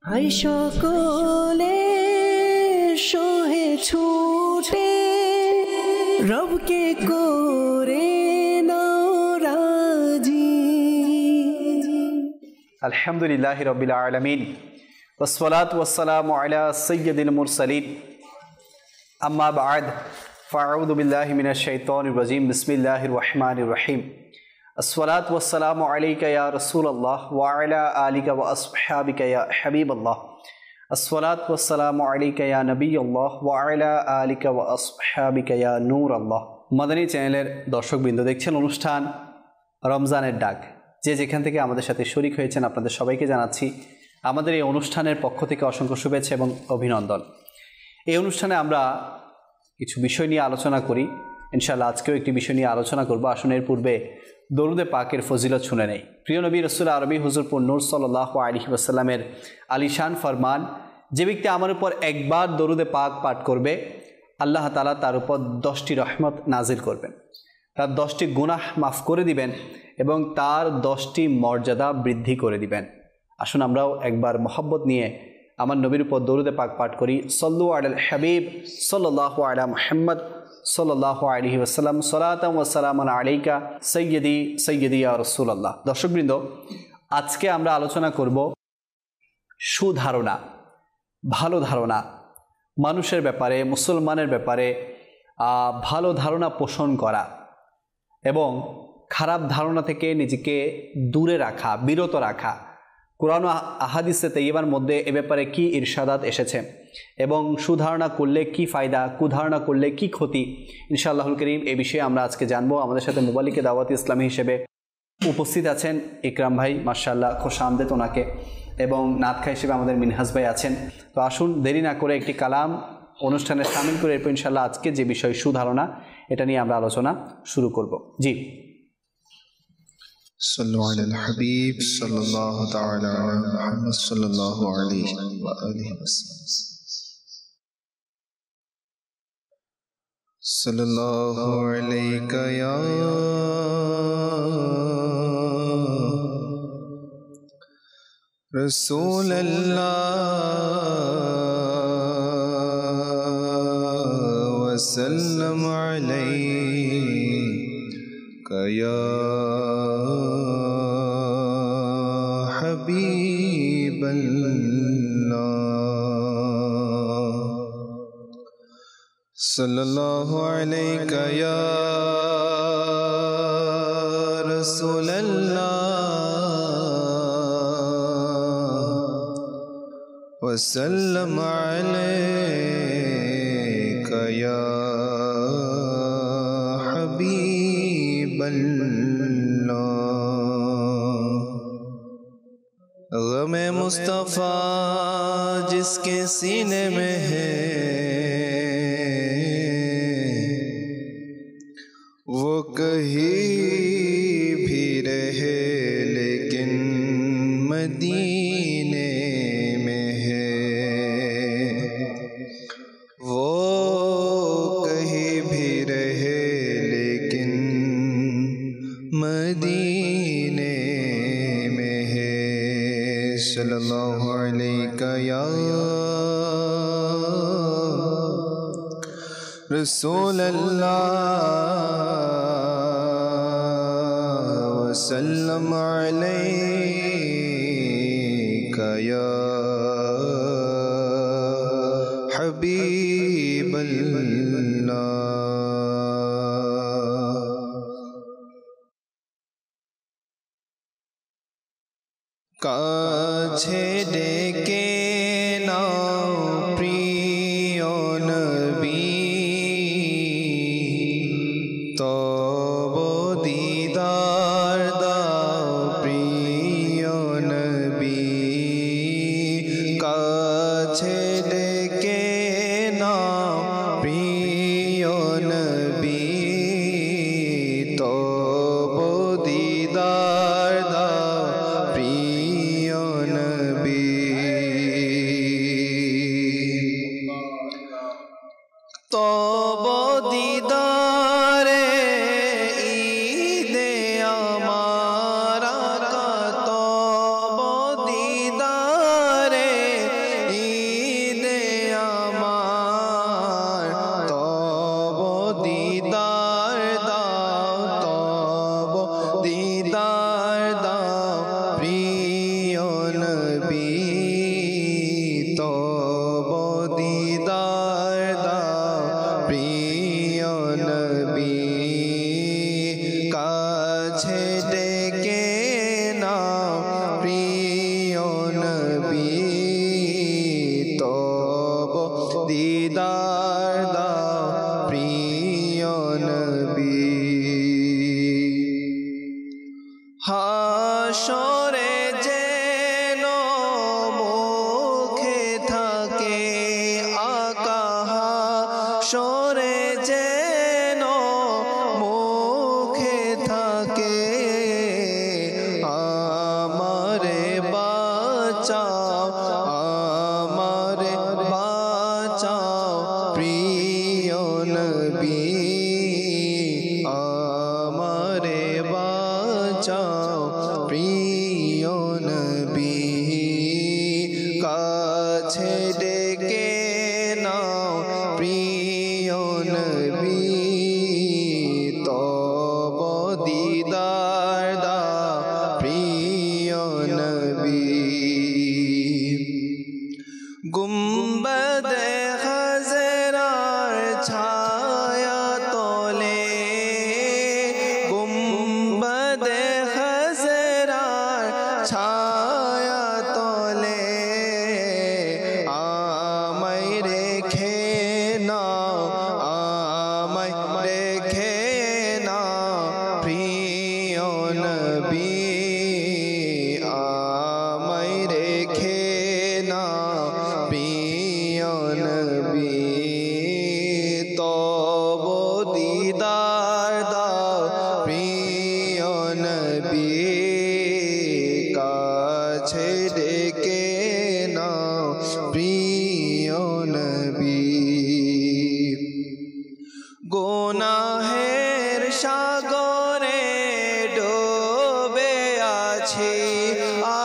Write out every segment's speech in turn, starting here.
High সকলে সোহে ছুটে রবকে করে নাও রাজি। আলহামদুলিল্লাহি রাব্বিল আলামিন ওয়াসসালাতু ওয়াসসালামু আলা সাইয়্যিদিল মুরসালিন আম্মা বা'দ ফাআউযু বিল্লাহি মিনাশ শাইতানির রাজীম বিসমিল্লাহির রহমানির রহিম। আসসালাতু ওয়াসসালামু আলাইকা ইয়া রাসূলুল্লাহ ওয়া আলা আলিকা ওয়া আসহাবিকা ইয়া হাবিবাল্লাহ। আসসালাতু ওয়াসসালামু আলাইকা ইয়া নবিয়্যুল্লাহ ওয়া আলা আলিকা ওয়া আসহাবিকা ইয়া নূরাল্লাহ। মাদানী চ্যানেলের দর্শকবৃন্দ, দেখছেন অনুষ্ঠান রমজানের ডাক। যে যেখান থেকে আমাদের সাথে শরীক হয়েছেন আপনাদের সবাইকে জানাচ্ছি আমাদের এই অনুষ্ঠানের পক্ষ থেকে অসংখ্য শুভেচ্ছা এবং অভিনন্দন। এই অনুষ্ঠানে আমরা কিছু বিষয় নিয়ে আলোচনা করি। ইনশাআল্লাহ আজকেও একটি বিষয় নিয়ে আলোচনা করব। আসুন এর পূর্বে দরুদে পাকের ফজিলত শুনে নেই। প্রিয় নবী রাসূল আরবি হুজুর নূর সাল্লাল্লাহু আলাইহি ওয়াসাল্লামের আলিশান ফরমান, যে ব্যক্তি আমার উপর একবার দরুদে পাক পাঠ করবে আল্লাহ তাআলা তার উপর 10টি রহমত নাজিল করবেন, তার 10টি গুনাহ মাফ করে দিবেন এবং তার 10টি মর্যাদা বৃদ্ধি করে দিবেন। আসুন আমরাও একবার মহব্বত নিয়ে আমার নবীর উপর দরুদে পাক পাঠ করি। সল্লু আলাল হাবিব সাল্লাল্লাহু আলা মুহাম্মদ সাল্লাল্লাহু আলাইহি ওয়াসাল্লাম সালাতাম ওয়া সালামান আলাইকা সাইয়্যিদি সাইয়্যিদি ইয়া রাসূলুল্লাহ। দর্শকবৃন্দ, আজকে আমরা আলোচনা করব সুধারণা, ভালো ধারণা, মানুষের ব্যাপারে, মুসলমানের ব্যাপারে ভালো ধারণা পোষণ করা এবং খারাপ ধারণা থেকে নিজেকে দূরে রাখা, বিরত রাখা। কোরআন ও আহাদিসে তাইয়্যিবার মধ্যে এ ব্যাপারে কি ইরশাদাত এসেছে এবং সুধারণা করলে কি ফায়দা, কুধারণা করলে কি ক্ষতি, ইনশাআল্লাহুল কারীম এই বিষয়ে আমরা আজকে জানবো। আমাদের সাথে মুবালিকে দাওয়াত ইসলামী হিসেবে উপস্থিত আছেন ইকরাম ভাই, মাশাআল্লাহ খুশ আমদেদ ওনাকে, এবং নাতখা হিসেবে আমাদের মিনহাজ ভাই আছেন। তো আসুন দেরি না করে একটি কালাম অনুষ্ঠানে শামিল করে এরপর ইনশাআল্লাহ আজকে যে বিষয় সুধারণা, এটা নিয়ে আমরা আলোচনা শুরু করব। জি, صلوا على الحبيب صلى الله تعالى على محمد صلى الله عليه وآله وسلم. صلى الله عليك يا رسول الله وسلم عليك يا حبيب الله. صلى الله عليك يا رسول الله وسلم عليك يا حبيب الله. غم مصطفیٰ جس کے سینے میں ہے وہ کہیں بھی رہے لیکن مدینے میں ہے. وہ کہیں بھی رہے لیکن مدینے میں ہے. صلی اللہ علیہ یا رسول اللہ وسلم علیک یا حبیب اللہ. কাছে ডেকে নাও প্রিয় নবী, তব দিদার দাও প্রিয় নবী. কাছে ডেকে নাও প্রিয় নবী, তব দিদার দাও প্রিয় নবী. তব দিদারে ঈদে আমার, তব দিদারে হাসরে যেন মুখে থাকে আমারে বাঁচাও আমারে বাঁচাও প্রিয় নবী আমারে বাঁচাও প্রিয় নবী কাছে ডেকে নাও প্রিয় নবী তব দিদার দাও প্রিয় নবী গুম্বদে খাজরার ছায়া তলে গুম্বদে খাজরার ছায়া তলে আমায় রেখে নাও আমায় রেখে নাও প্রিয় নবী আমায় রেখে নাও প্রিয় নবী তব দিদার দাও প্রিয় নবী কাছে ডেকে নাও প্রিয় নবী গুনাহের সাগরে ডুবে আছি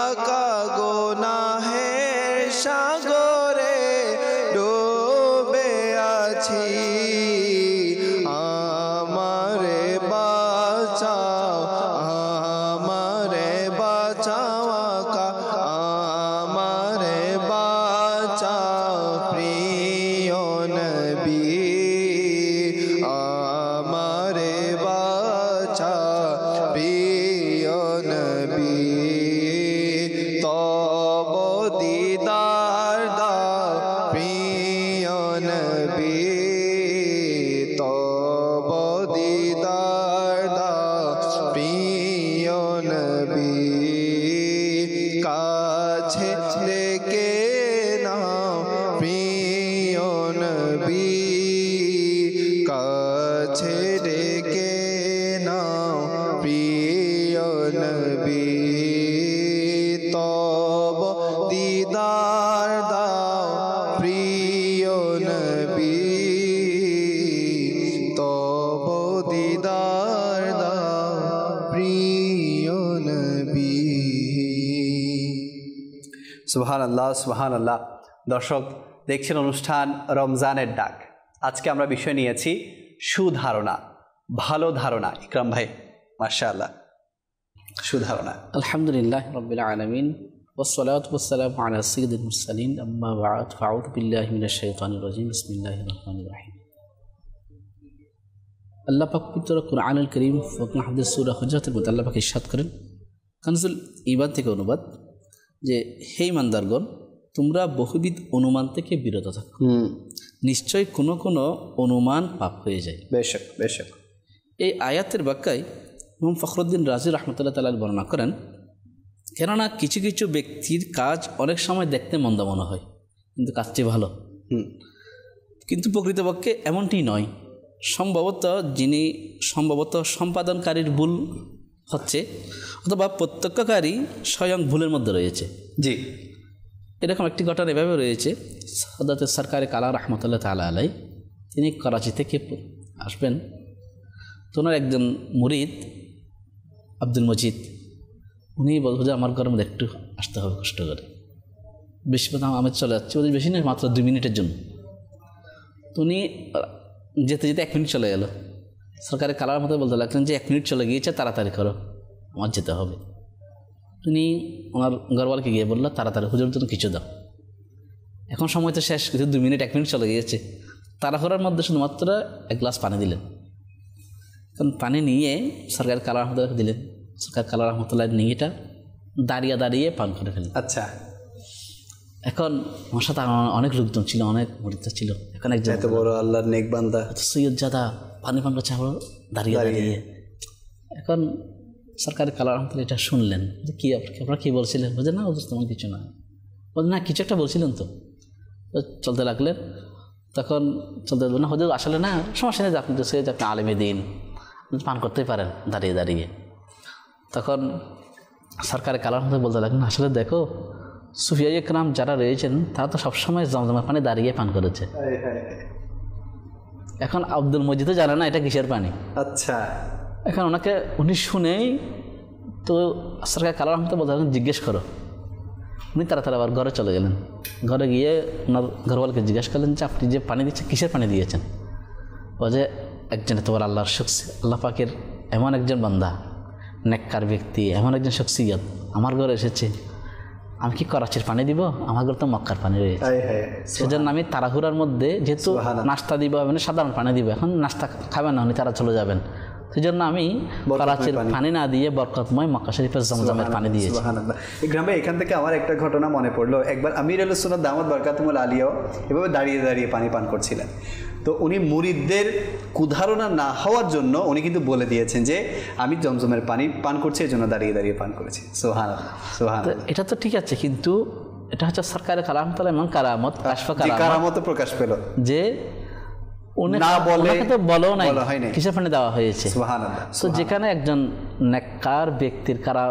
আকা গুনাহের সাগরে ডুবে আছি আমারে বাঁচাও আমারে বাঁচাও আকা আমারে বাঁচাও প্রিয় নবী আমারে বাঁচাও প্রিয় নবী তব দিদার দাও প্রিয় নবী তব দিদার দাও প্রিয় নবী কাছে ডেকে নাও প্রিয় নবী কাছে ডেকে নাও প্রিয় নবী তব দিদার দাও প্রিয় নবী তব দিদার দাও প্রিয় নবী সুবহানাল্লাহ সুবহানাল্লাহ। দর্শক দেখছেন অনুষ্ঠান রমজানের ডাক। আজকে আমরা বিষয় নিয়েছি সুধারণা, ভালো ধারণা। ইকরাম ভাই, মাশাআল্লাহ, সুধারণা। আলহামদুলিল্লাহ রাব্বিল আলামিন ওয়াসসালাতু ওয়াসসালামু আলা সাইয়্যিদিল মুরসালিন আম্মা বা'দ ফাআউযু বিল্লাহি মিনাশ শাইতানির রাজিম বিসমিল্লাহির রহমানির রহিম। আল্লাহ পাক পবিত্র কুরআনুল কারীম ফুরকান হাদিস সূরা হুজরাতের মধ্যে আল্লাহ পাক ইরশাদ করেন, কানজুল ঈমান থেকে অনুবাদ, যে হে ইমানদারগণ, তোমরা বহুবিধ অনুমান থেকে বিরত থাকো, নিশ্চয় কোনো কোনো অনুমান পাপ হয়ে যায়। বেশক বেশক। এই আয়াতের ব্যাখ্যায় ইমাম ফখরুদ্দিন রাজি রহমতুল্লাহ তাআলা বর্ণনা করেন, কেননা কিছু কিছু ব্যক্তির কাজ অনেক সময় দেখতে মন্দ মনে হয়, কিন্তু কাজটি ভালো, কিন্তু প্রকৃতপক্ষে এমনটি নয়। সম্ভবত সম্পাদনকারীর ভুল হচ্ছে, অথবা প্রত্যক্ষকারী স্বয়ং ভুলের মধ্যে রয়েছে। জি, এরকম একটি ঘটনা এভাবে রয়েছে। হযরত সরকারে কালা রহমতুল্লাহ তাআলা আলাই, তিনি করাচি থেকে আসবেন। তো ওনার একজন মুরিদ আব্দুল মজিদ, উনি বলবো যে আমার ঘরের মধ্যে একটু আসতে হবে কষ্ট করে, বেশি কথা আমি চলে যাচ্ছি, ওদের বেশি নয়, মাত্র 2 মিনিটের জন্য। তো উনি যেতে যেতে 1 মিনিট চলে গেল। সরকারের কালার মতো বলতে লাগলেন যে 1 মিনিট চলে গিয়েছে, তাড়াতাড়ি করো, আমার যেতে হবে। উনি ওনার ঘরওয়ালকে গিয়ে বললো, তাড়াতাড়ি হুজুর জন্য কিছু দাও, এখন সময় তো শেষ, কিছু 2 মিনিট 1 মিনিট চলে গিয়েছে। তাড়াহুড়ার মধ্যে শুধুমাত্র 1 গ্লাস পানি দিলেন। কারণ পানি নিয়ে সরকার কালা রহমতুল্লাহ দিলেন। সরকার কালা রহমতুল্লাহ নিয়ে এটা দাঁড়িয়ে দাঁড়িয়ে পান করে ফেললেন। আচ্ছা, এখন আমার সাথে অনেক লোকজন ছিল, অনেক মুরিদ ছিল। এখন একজন এত বড় আল্লাহর নেক বান্দা সৈয়দ জাদা পানি পান করছে দাঁড়িয়ে দাঁড়িয়ে। এখন সরকারি কালা রহমতুল্লাহ এটা শুনলেন যে কি আপনারা কী বলছিলেন? বলছে না, তেমন কিছু না। বলছে না, কিছু একটা বলছিলেন তো। চলতে লাগলেন। তখন চলতে দেবেন না, হুজুর আসলে না সমস্যা নেই, আপনি তো সে আপনি আলেমে দিন, পান করতেই পারেন দাঁড়িয়ে দাঁড়িয়ে। তখন সরকারি কালার মধ্যে বলতে লাগলেন, আসলে দেখো সুফিয়া ইকরাম যারা রয়েছেন তারা তো সবসময় জমজমের পানি দাঁড়িয়ে পান করেছে। এখন আব্দুল মজিদও জানে না এটা কিসের পানি। আচ্ছা, এখন ওনাকে উনি শুনেই তো সরকার কালার মতো বলতে লাগলেন জিজ্ঞেস করো। উনি তাড়াতাড়ি আবার ঘরে চলে গেলেন। ঘরে গিয়ে ওনার ঘরওয়ালকে জিজ্ঞেস করলেন যে আপনি যে পানি দিচ্ছেন কিসের পানি দিয়েছেন? ও যে একজন তোমার আল্লাহর শখসি, আল্লাহ পাকের এমন একজন বান্দা, নেককার ব্যক্তি, এমন একজন শখসিয়ত আমার ঘরে এসেছে, আমি কি করাচির পানি দিব? আমার ঘরে তো মক্কার পানি রয়েছে। সেজন্য আমি তাড়াহুড়ার মধ্যে যেহেতু নাস্তা দিব, মানে সাধারণ পানি দিব, এখন নাস্তা খাবেন না, উনি তারা চলে যাবেন, সেই জন্য আমি করাচির পানি না দিয়ে বরকতময় মক্কা শরীফের জমজমের পানি দিয়েছি। সুবহানাল্লাহ। এই গ্রামে এখান থেকে আমার একটা ঘটনা মনে পড়লো। একবার আমির আহলে সুন্নাত দামাত বরকাতুহুল আলিয়াও এভাবে দাঁড়িয়ে দাঁড়িয়ে পানি পান করছিলেন। তো উনি মুরিদদের কুধারণা না হওয়ার জন্য উনি কিন্তু বলে দিয়েছেন যে আমি জমজমের পানি পান করছি, এই জন্য দাঁড়িয়ে দাঁড়িয়ে পান করেছি। সুবহানাল্লাহ, সুবহানাল্লাহ। এটা তো ঠিক আছে, কিন্তু এটা হচ্ছে সরকারের কালাম তালা এমন কারামত, কারামত প্রকাশ পেল যে না বলে তো বলো নাই কিসের পানি দেওয়া হয়েছে। সুবহানাল্লাহ। তো যেখানে একজন নেককার ব্যক্তির কারা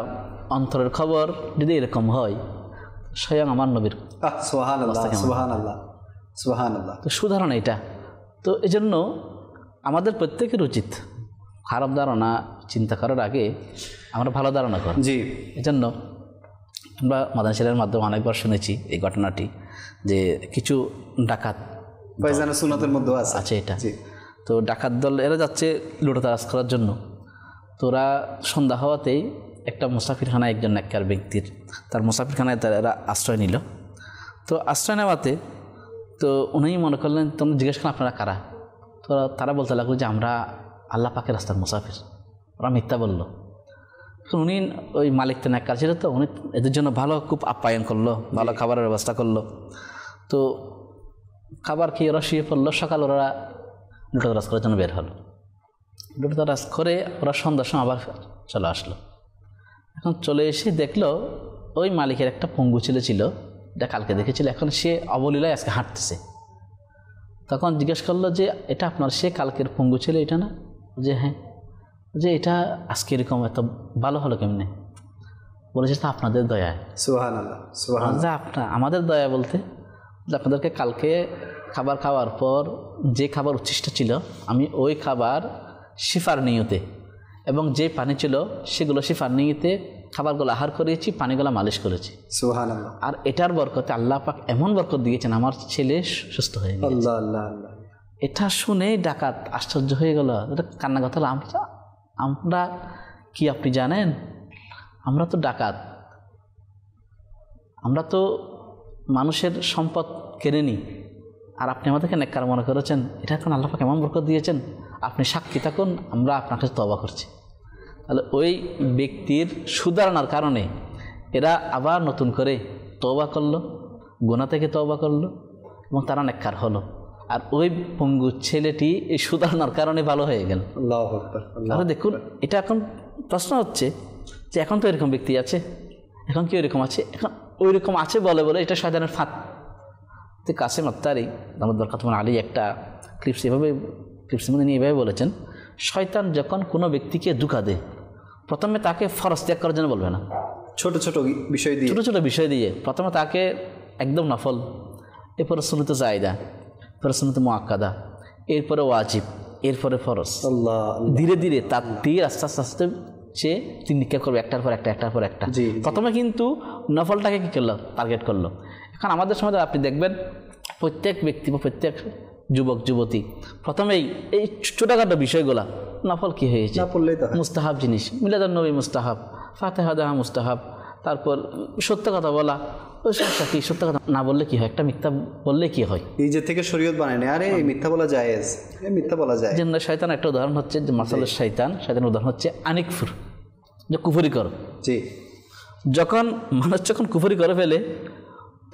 অন্তরের খবর যদি এরকম হয়, স্বয়ং আমার নবীর সুবহানাল্লাহ, সুবহানাল্লাহ, সুবহানাল্লাহ। তো সুধারণা এটা। তো এই জন্য আমাদের প্রত্যেকের উচিত খারাপ ধারণা চিন্তা করার আগে আমরা ভালো ধারণা করি। জি, এই জন্য আমরা মাদানী ছেলের মাধ্যমে অনেকবার শুনেছি এই ঘটনাটি, যে কিছু ডাকাত ফয়জানা সুন্নাতের মধ্যে আছে এটা। তো ডাকাত দল এরা যাচ্ছে লুটোতারাজ করার জন্য। তো ওরা সন্ধ্যা হওয়াতেই একটা মুসাফিরখানায় একজন নেককার ব্যক্তির তার মুসাফিরখানায় এরা আশ্রয় নিল। তো আশ্রয় নেওয়াতে তো উনি মনে করলেন, তোমরা জিজ্ঞেস করলেন আপনারা কারা? তো তারা বলতে লাগলো যে আমরা আল্লাহ পাকের রাস্তার মুসাফির। ওরা মিথ্যা বললো। উনি ওই মালিক তো নেককার ছিল, তো উনি এদের জন্য ভালো খুব আপ্যায়ন করলো, ভালো খাবারের ব্যবস্থা করলো। তো খাবার খেয়ে ওরা শুয়ে পড়লো। সকাল ওরা লুটোতারাজ করার জন্য বের হলো। লুটোতারাজ করে ওরা সন্ধ্যার সময় আবার চলে আসলো। এখন চলে এসে দেখলো ওই মালিকের একটা পঙ্গু ছেলে ছিল, এটা কালকে দেখেছিল, এখন সে অবলীলায় আজকে হাঁটতেছে। তখন জিজ্ঞেস করলো যে এটা আপনার সে কালকের পঙ্গু ছেলে এটা না? যে হ্যাঁ। যে এটা আজকে এরকম এত ভালো হলো কেমনে? বলেছে তা আপনাদের দয়ায়। সুবহানাল্লাহ, সুবহানাল্লাহ। আমাদের দয়া বলতে আপনাদেরকে কালকে খাবার খাওয়ার পর যে খাবার উচ্ছিষ্ট ছিল আমি ওই খাবার শিফার নিয়তে এবং যে পানি ছিল সেগুলো শিফার নিয়তে খাবারগুলো আহার করেছি, পানিগুলো মালিশ করেছি। সুবহানাল্লাহ। আর এটার বরকতে আল্লাহ পাক এমন বরকত দিয়েছেন আমার ছেলে সুস্থ হয়ে গেছে। আল্লাহ আল্লাহ আল্লাহ। এটা শুনে ডাকাত আশ্চর্য হয়ে গেল, এটা কান্না কথা হলো। আমরা কি আপনি জানেন, আমরা তো ডাকাত, আমরা তো মানুষের সম্পদ কেড়ে নিই, আর আপনি আমাদেরকে নেককার মনে করেছেন। এটা এখন আল্লাহ পাক এমন বরকত দিয়েছেন, আপনি সাক্ষী থাকুন, আমরা আপনার কাছে তওবা করছি। তাহলে ওই ব্যক্তির সুধারণার কারণে এরা আবার নতুন করে তওবা করলো, গুনাহ থেকে তওবা করলো এবং তারা নেককার হলো। আর ওই পঙ্গু ছেলেটি এই সুধারণার কারণে ভালো হয়ে গেল। আল্লাহু আকবার। তাহলে দেখুন, এটা এখন প্রশ্ন হচ্ছে যে এখন তো এরকম ব্যক্তি আছে, এখন কি ওইরকম আছে? এখন ওই রকম আছে বলে বলে এটা শয়তানের ফাঁদ। তো কাসেম আত্তারি দামাত বরকাতুহুল আলী একটা ক্লিপসের মধ্যে নিয়ে এভাবে বলেছেন, শয়তান যখন কোনো ব্যক্তিকে ধোঁকা দেয় প্রথমে তাকে ফরজ ত্যাগ করার জন্য বলবে না, ছোট ছোট বিষয় দিয়ে প্রথমে তাকে একদম নফল, এরপরে সুন্নত জায়েদা, এরপরে সুন্নত মুআক্কাদা, এরপরে ওয়াজিব, এরপরে ফরজ। ধীরে ধীরে তার তীর আস্তে আস্তে আস্তে সে তিন নিক্ষেপ করবে, একটার পর একটা। প্রথমে কিন্তু নফলটাকে কী করলো, টার্গেট করলো। এখন আমাদের সমাজে আপনি দেখবেন প্রত্যেক ব্যক্তি বা প্রত্যেক যুবক যুবতী প্রথমেই এই ছোটোখাটো বিষয়গুলা নফল কী হয়েছে, মুস্তাহাব জিনিস, মিলাদুন নবী মুস্তাহাব, ফাতিহা দেওয়া মুস্তাহাব, তারপর সত্য কথা বলা। ওই সমস্যা কি, সত্য কথা না বললে কি হয়, একটা মিথ্যা বললে কি হয়, নিজের থেকে শরীয়ত বানায় নেয়। আরে মিথ্যা বলা জায়েজ, মিথ্যা বলা যায়। যেন শয়তান একটা উদাহরণ হচ্ছে যে মাসালের শয়তানের উদাহরণ হচ্ছে আনিকফুর, যে কুফরি করো। জি, যখন মানুষ যখন কুফরি করে ফেলে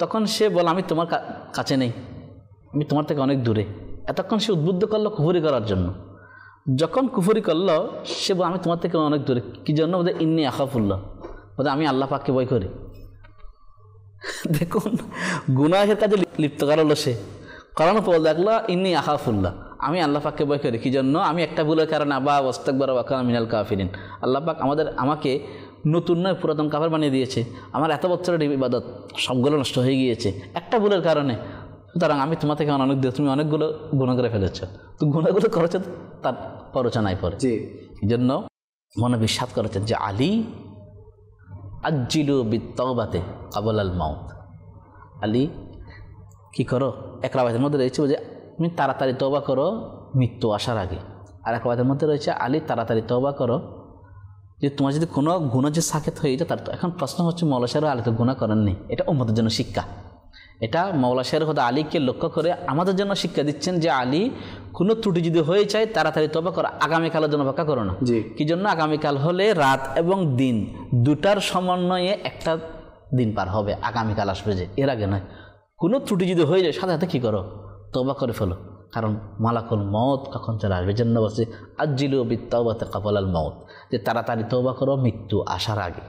তখন সে বলে আমি তোমার কাছে নেই, আমি তোমার থেকে অনেক দূরে। এতক্ষণ সে উদ্বুদ্ধ করলো কুফরি করার জন্য। যখন কুফরি করলো সে বলে আমি তোমার থেকে অনেক দূরে, কি জন্য? বোধহয় ইন্নি আখাফুল্লাহ, বোধহয় আমি আল্লাহ পাককে ভয় করি। দেখুন গুনাহের কাজে লিপ্ত করা হলো সে, করানোর পর দেখলো ইন্নি আখাফুল্লাহ, আমি আল্লাহ পাককে ভয় করি। কি জন্য? আমি একটা ভুলের কারণে আবা ওয়াস্তাকবার ওয়া কানা মিনাল কাফিরিন, আল্লাহ পাক আমাকে নতুন নয় পুরাতন কাফের বানিয়ে দিয়েছে। আমার এত বছরের ইবাদত সবগুলো নষ্ট হয়ে গিয়েছে একটা ভুলের কারণে। সুতরাং আমি তোমার থেকে অনেক দিও, তুমি অনেকগুলো গুনাহ করে ফেলেছ, তো গুনাহগুলো করেছো তার পরোচনায় পড়ে। এই জন্য মনে বিশ্বাস করেছেন যে আলী আজ্জিলু বিত্তাওবাতে ক্বাবলাল মাউত, আলী কি করো, এক রাওয়ায়াতের মধ্যে রয়েছে যে তুমি তাড়াতাড়ি তওবা করো মৃত্যু আসার আগে, আর এক রাওয়ায়াতের মধ্যে রয়েছে আলী তাড়াতাড়ি তওবা করো যে তোমার যদি কোনো গুনাহ যে সাকেত হয়ে যায় তার। এখন প্রশ্ন হচ্ছে মওলা শের আলী তো গুনাহ করেননি, এটা উম্মতের জন্য শিক্ষা। এটা মওলা শের খোদা আলীকে লক্ষ্য করে আমাদের জন্য শিক্ষা দিচ্ছেন যে আলী কোনো ত্রুটি যদি হয়ে যায় তাড়াতাড়ি তওবা করো, আগামীকালের জন্য অপেক্ষা করো না। কি জন্য? আগামীকাল হলে রাত এবং দিন দুটার সমন্বয়ে একটা দিন পার হবে, আগামীকাল আসবে যে, এর আগে নয়। কোনো ত্রুটি যদি হয়ে যায় সাথে সাথে কী করো, তওবা করে ফেলো, কারণ মালাকুল মউত কখন চলে আসবে। জন্য বলছে আজ্জিলু বিত্তাওবাতি ক্বাবলাল মাউত, যে তাড়াতাড়ি তওবা করো মৃত্যু আসার আগে।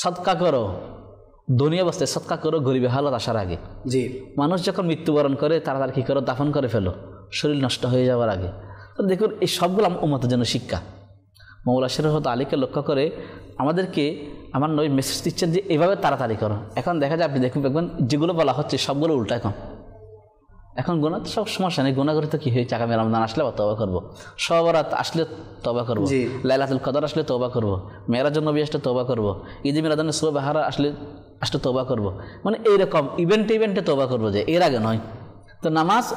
সদকা করো, দুনিয়া অবস্থায় সদকা করো গরিবের হালত আসার আগে। মানুষ যখন মৃত্যুবরণ করে তাড়াতাড়ি কী করো, দাফন করে ফেলো শরীর নষ্ট হয়ে যাওয়ার আগে। তো দেখুন এই সবগুলো উম্মতের জন্য শিক্ষা। মওলা শের খোদা আলীকে লক্ষ্য করে আমাদেরকে আমার নবী মেসেজ দিচ্ছেন যে এভাবে তাড়াতাড়ি করো। এখন দেখা যায় আপনি দেখবেন যেগুলো বলা হচ্ছে সবগুলো উল্টা। এখন গুনাহ তো সব সমস্যা নেই, গুনাহ করে তো কী হয়েছে, আগামী রমজান আসলে তওবা করবো, শবে বরাত আসলে তওবা করবো, লাইলাতুল কদর আসলে তওবা করবো, মেরাজুন নবী আসলে তওবা করবো, ঈদ মিলাদুন নবী বাহারা আসলে তওবা করবো। মানে এইরকম ইভেন্টে তওবা করবো, যে এর আগে নয়। তো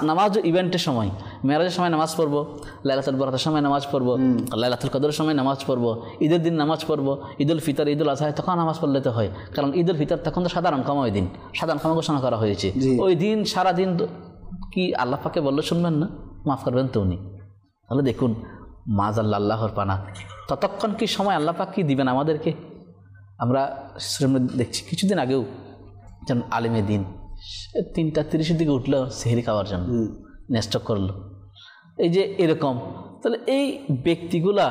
নামাজও ইভেন্টের সময়, মেরাজের সময় নামাজ পড়বো, লাইলাতুল বরাতের সময় নামাজ পড়বো, লাইলাতুল কদরের সময় নামাজ পড়বো, ঈদের দিন নামাজ পড়বো, ঈদুল ফিতর ঈদুল আজহা তখন নামাজ পড়লে তো হয়, কারণ ঈদুল ফিতর তখন তো সাধারণ ক্ষমা দিন, সাধারণ ক্ষমা ঘোষণা করা হয়েছে। ওই দিন সারাদিন কি আল্লাহ পাকে বললে শুনবেন না, মাফ করবেন তো উনি। তাহলে দেখুন মাযাল্লাহ আল্লাহর পানা, ততক্ষণ কি সময় আল্লাহ পাক কি দিবেন আমাদেরকে। আমরা দেখছি কিছুদিন আগেও যেন আলেমে দিন 3:30 দিকে উঠলো সেহরি খাওয়ার জন্য, নেস্টক করলো, এই যে এরকম। তাহলে এই ব্যক্তিগুলা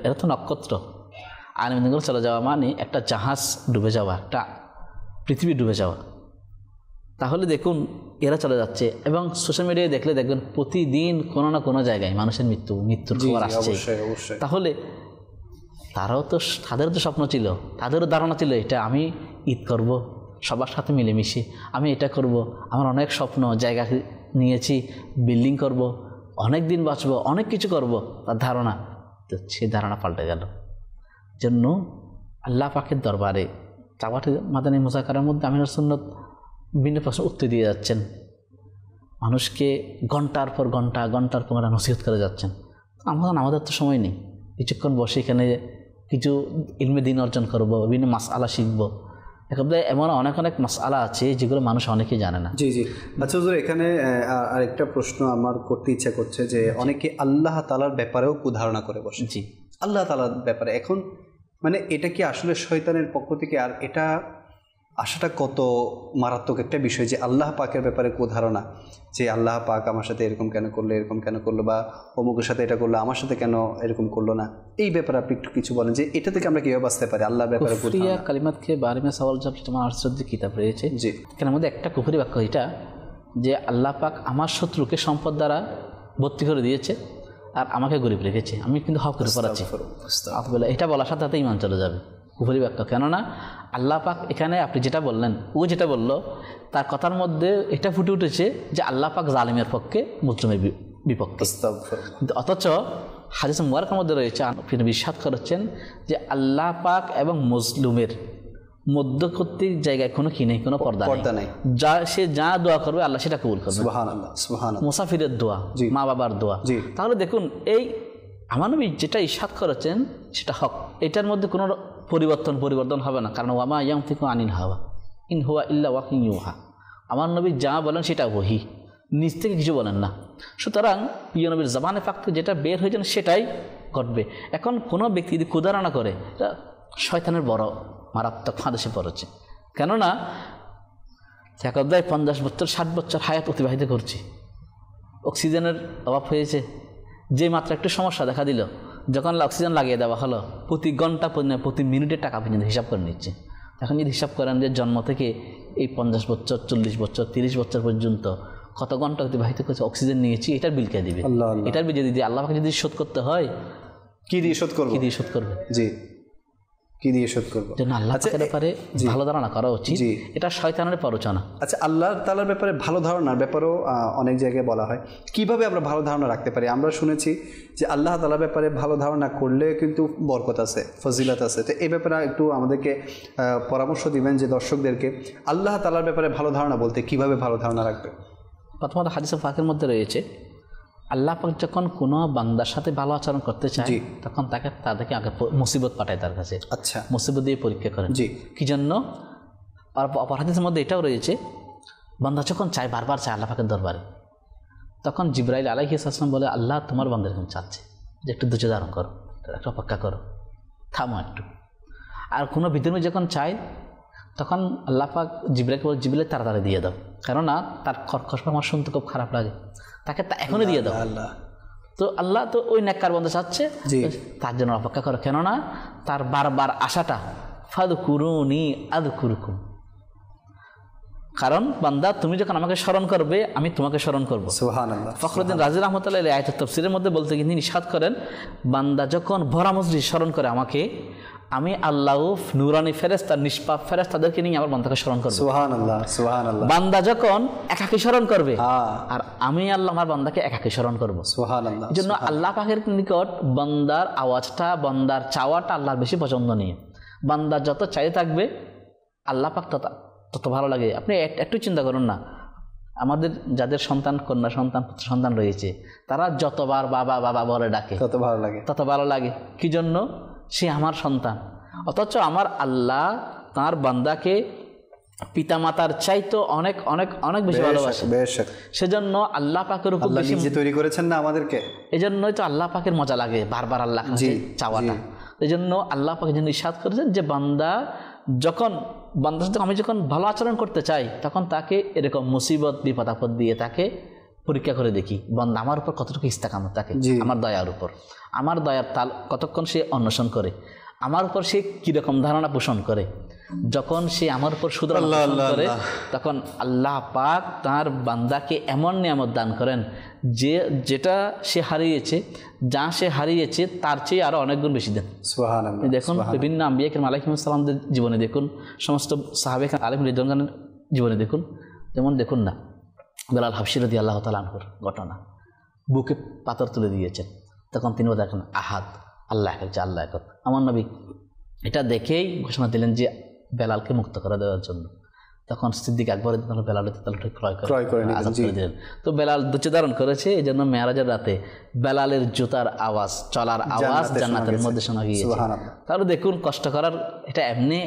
এরা তো নক্ষত্র। আলেমে দিনগুলো চলে যাওয়া মানে একটা জাহাজ ডুবে যাওয়া, একটা পৃথিবী ডুবে যাওয়া। তাহলে দেখুন এরা চলে যাচ্ছে, এবং সোশ্যাল মিডিয়ায় দেখলে দেখবেন প্রতিদিন কোনো না কোনো জায়গায় মানুষের মৃত্যুর খবর আসছে। তাহলে তাদেরও তো স্বপ্ন ছিল, তাদেরও ধারণা ছিল এটা আমি ঈদ করব সবার সাথে মিলেমিশে, আমি এটা করব, আমার অনেক স্বপ্ন, জায়গা নিয়েছি, বিল্ডিং করব, অনেক দিন বাঁচব, অনেক কিছু করব, তার ধারণা। তো সেই ধারণা পাল্টে গেল। জন্য আল্লাহ পাকের দরবারে চাওয়াতে মাদানী মুযাকারার মধ্যে আমিনুস সুন্নাত বিভিন্ন প্রশ্ন উত্তর দিয়ে যাচ্ছেন, মানুষকে ঘন্টার পর ঘন্টা নসিহত করে যাচ্ছেন। আমাদের তো সময় নেই, কিছুক্ষণ বসে এখানে কিছু ইলমে দ্বীন অর্জন করব, বিভিন্ন মাসআলা শিখব। একেবারে এমন অনেক মাসআলা আছে যেগুলো মানুষ অনেকেই জানে না। আচ্ছা হুজুর, এখানে আরেকটা প্রশ্ন আমার করতে ইচ্ছা করছে যে অনেকে আল্লাহ তাআলার ব্যাপারেও কুধারণা করে বসে। আল্লাহ তাআলার ব্যাপারে এখন মানে এটা কি আসলে শয়তানের পক্ষ থেকে, আর এটা আশাটা কত মারাত্মক একটা বিষয় যে আল্লাহ পাকের ব্যাপারে কুধারণা, যে আল্লাহ পাক আমার সাথে এরকম কেন করলো, বা অমুকের সাথে এটা করলো, আমার সাথে কেন এরকম করলো না। এই ব্যাপারে আপনি একটু কিছু বলেন যে এটা থেকে আমরা কীভাবে বাঁচতে পারি আল্লাহর ব্যাপারে। কুফরিয়া কালিমাতকে বারে মে সওয়াল জবাব তোমার আশ্চর্য কিতাব রয়েছে, এখানের মধ্যে একটা কুফরি বাক্য এটা যে আল্লাহ পাক আমার শত্রুকে সম্পদ দ্বারা ভর্তি করে দিয়েছে আর আমাকে গরিব রেখেছে, আমি কিন্তু হক করে পড়াচ্ছি। এটা বলার সাথে সাথে ঈমান চলে যাবে, কুফরি বাক্য। কেননা আল্লাহ পাক এখানে আপনি যেটা বললেন, ও যেটা বললো তার কথার মধ্যে এটা ফুটে উঠেছে যে আল্লাহ পাক জালিমের পক্ষে মুসলিমের বিপক্ষে। অথচ হাদিস মুবারকের মধ্যে রয়েছে, আপনি বিশ্বাস করেছেন যে আল্লাহ পাক এবং মুসলিমের মধ্যবর্তী জায়গায় কোনো কি নেই, কোনো পর্দা নেই। সে যা দোয়া করবে আল্লাহ সেটা কবুল করবে। সুবহানাল্লাহ, সুবহানাল্লাহ। মুসাফিরের দোয়া, মা বাবার দোয়া। তাহলে দেখুন এই আমার নবী যেটা ইরশাদ করেছেন সেটা হক, এটার মধ্যে কোনো পরিবর্তন হবে না, কারণ ওয়ামা ইয়ানতিকু আনিল হাওয়া ইন হুয়া ইল্লা ওয়াহিয়ুন ইউহা। আমার নবী যা বলেন সেটা ওহী, নিজ থেকে কিছু বলেন না। সুতরাং প্রিয় নবীর জবানে পাক থেকে যেটা বের হয়ে যান সেটাই ঘটবে। এখন কোনো ব্যক্তি যদি কুধারণা করে, এটা শয়তানের বড় মারাত্মক ফাঁদেশে পড়েছে। কেননা একদায় 50 বছর 60 বছর হায়াত অতিবাহিত করছি, অক্সিজেনের অভাব হয়েছে, যে মাত্র একটু সমস্যা দেখা দিল, যখন অক্সিজেন লাগিয়ে দেওয়া হলো প্রতি ঘন্টা প্রতি মিনিটে টাকা পর্যন্ত হিসাব করে নিচ্ছে। এখন যদি হিসাব করেন যে জন্ম থেকে এই 50 বছর 40 বছর 30 বছর পর্যন্ত কত ঘন্টা অতিবাহিত করেছে, অক্সিজেন নিয়েছি, এটার বিল কে দিবে? আল্লাহ আল্লাহ। এটার বিল যদি আল্লাহ পাকে যদি শোধ করতে হয়, কি দিয়ে শোধ করবো? কি দিয়ে শোধ করবে? জি, কি দিয়ে শোধ করবো? জন্য আল্লাহ পাকের ব্যাপারে ভালো ধারণা করা উচিত। জি। এটা শয়তানের প্ররোচনা। আচ্ছা, আল্লাহ তাআলার ব্যাপারে ভালো ধারণার ব্যাপারেও অনেক জায়গায় বলা হয়। কিভাবে আমরা ভালো ধারণা রাখতে পারি? আমরা শুনেছি যে আল্লাহ তাআলার ব্যাপারে ভালো ধারণা করলে কিন্তু বরকত আছে, ফজিলত আছে। তো এই ব্যাপারে একটু আমাদেরকে পরামর্শ দিবেন যে দর্শকদেরকে আল্লাহ তাআলার ব্যাপারে ভালো ধারণা বলতে কিভাবে ভালো ধারণা রাখবে? প্রথমত হাদিসে পাকের মধ্যে রয়েছে, আল্লাহ পাক যখন কোনো বান্দার সাথে ভালো আচরণ করতে চায় তখন তাদেরকে আগে মুসিবত পাঠায় তার কাছে। আচ্ছা, মুসিবত দিয়ে পরীক্ষা করেন। জি। কি জন্য? আর অপর হাদিসের মধ্যে এটাও রয়েছে, বান্দা যখন চায়, বারবার চায় আল্লাহ পাকের দরবারে, তখন জিবরাইল আলাইহিস সালাম বলে, আল্লাহ তোমার বান্দা এরকম চাচ্ছে যে একটু ধৈর্য ধারণ করো, একটু অপেক্ষা করো, থামো একটু। আর কোনো বিধর্মী যখন চায় তখন আল্লাহ পাক জিবরাইলকে বলে, জিবরাইল তাড়াতাড়ি দিয়ে দাও, কেননা তার কর্কশ আমার শুনতে খুব খারাপ লাগে, তাকে এখনই দিয়ে দাও। আল্লাহ তো আল্লাহ তো ওই নেককার বান্দা চাচ্ছে, তার জন্য অপেক্ষা করো, কেননা তার বারবার আশাটা ফাদকুরুনি আযকুরুকুম, কারণ বান্দা তুমি যখন আমাকে স্মরণ করবে আমি তোমাকে স্মরণ করবো। সুবহানাল্লাহ। ফখরুদ্দিন রাজি রাহমাতুল্লাহ আলাইহি আয়াতুত তাফসীরের মধ্যে বলতে গিয়ে তিনি ইরশাদ করেন, বান্দা যখন ভরা মজলিস স্মরণ করে আমাকে, আমি আল্লাহ নূরানি ফেরেশতা, নিষ্পাপ ফেরেশতাদেরকে নিয়ে আমার বান্দাকে স্মরণ করব। সুবহানাল্লাহ, সুবহানাল্লাহ। বান্দা যখন একাকী স্মরণ করবে আর আমি আল্লাহ আমার বান্দাকে একাকী স্মরণ করব। সুবহানাল্লাহ। এই জন্য আল্লাহ পাকের নিকট বান্দার আওয়াজটা, বান্দার চাওয়াটা আল্লাহর বেশি পছন্দনীয়। বান্দা যত চাইতে থাকবে আল্লাহ পাক তত ভালো লাগে। আপনি একটু চিন্তা করুন না, আমাদের যাদের সন্তান, কন্যা সন্তান, পুত্র সন্তান রয়েছে, তারা যতবার বাবা বাবা বলে ডাকে তত ভালো লাগে, তত ভালো লাগে। কি জন্য? সে আমার সন্তান। অথচ আমার আল্লাহ তার বান্দাকে পিতামাতার চাইতো অনেক অনেক অনেক বেশি ভালোবাসে। সেজন্য আল্লাহ পাকের উপর বেশি তৈরি করেছেন না আমাদেরকে, এই জন্যই তো আল্লাহ পাকের মজা লাগে বারবার আল্লাহ কাছে চাওয়াটা। এই জন্য আল্লাহ পাকের জন্য ইরশাদ করেছেন যে বান্দার সাথে আমি যখন ভালো আচরণ করতে চাই তখন তাকে এরকম মুসিবত বিপদ আপদ দিয়ে তাকে পরীক্ষা করে দেখি, বান্দা আমার উপর কতটুকু ইস্তেকামত থাকে, আমার দয়ার উপর, আমার দয়ার তাল কতক্ষণ সে অন্বেষণ করে, আমার উপর সে কীরকম ধারণা পোষণ করে। যখন সে আমার উপর সুদর্শন করে তখন আল্লাহ পাক তার বান্দাকে এমন নিয়ামত দান করেন যেটা সে হারিয়েছে তার চেয়ে আরো অনেক গুণ বেশি দেন। সুবহানাল্লাহ। দেখুন বিভিন্ন আম্বিয়া কিরাম আলাইহিস সালামদের জীবনে দেখুন, সমস্ত সাহাবে আলিম রিদওয়ানের জীবনে দেখুন, যেমন দেখুন না বেলাল হাবশী রাদিয়াল্লাহু তাআলা আনহুর ঘটনা, বুকে পাথর তুলে দিয়েছেন, তখন তিনি দেখেন আহাদ, আল্লাহ এক, আল্লাহ এক। আমার নবী এটা দেখেই ঘোষণা দিলেন যে বেলালকে মুক্ত করে দেওয়ার জন্য। তখন সিদ্দিক আকবর বেলাল ক্রয় করে দিলেন। তো বেলাল ধৈর্য ধারণ করেছে, এই জন্য মেরাজের রাতে বেলালের জুতার আওয়াজ, চলার আওয়াজ জান্নাতের মধ্যে শোনা গিয়েছে। তাহলে দেখুন কষ্ট করার এটা এমনি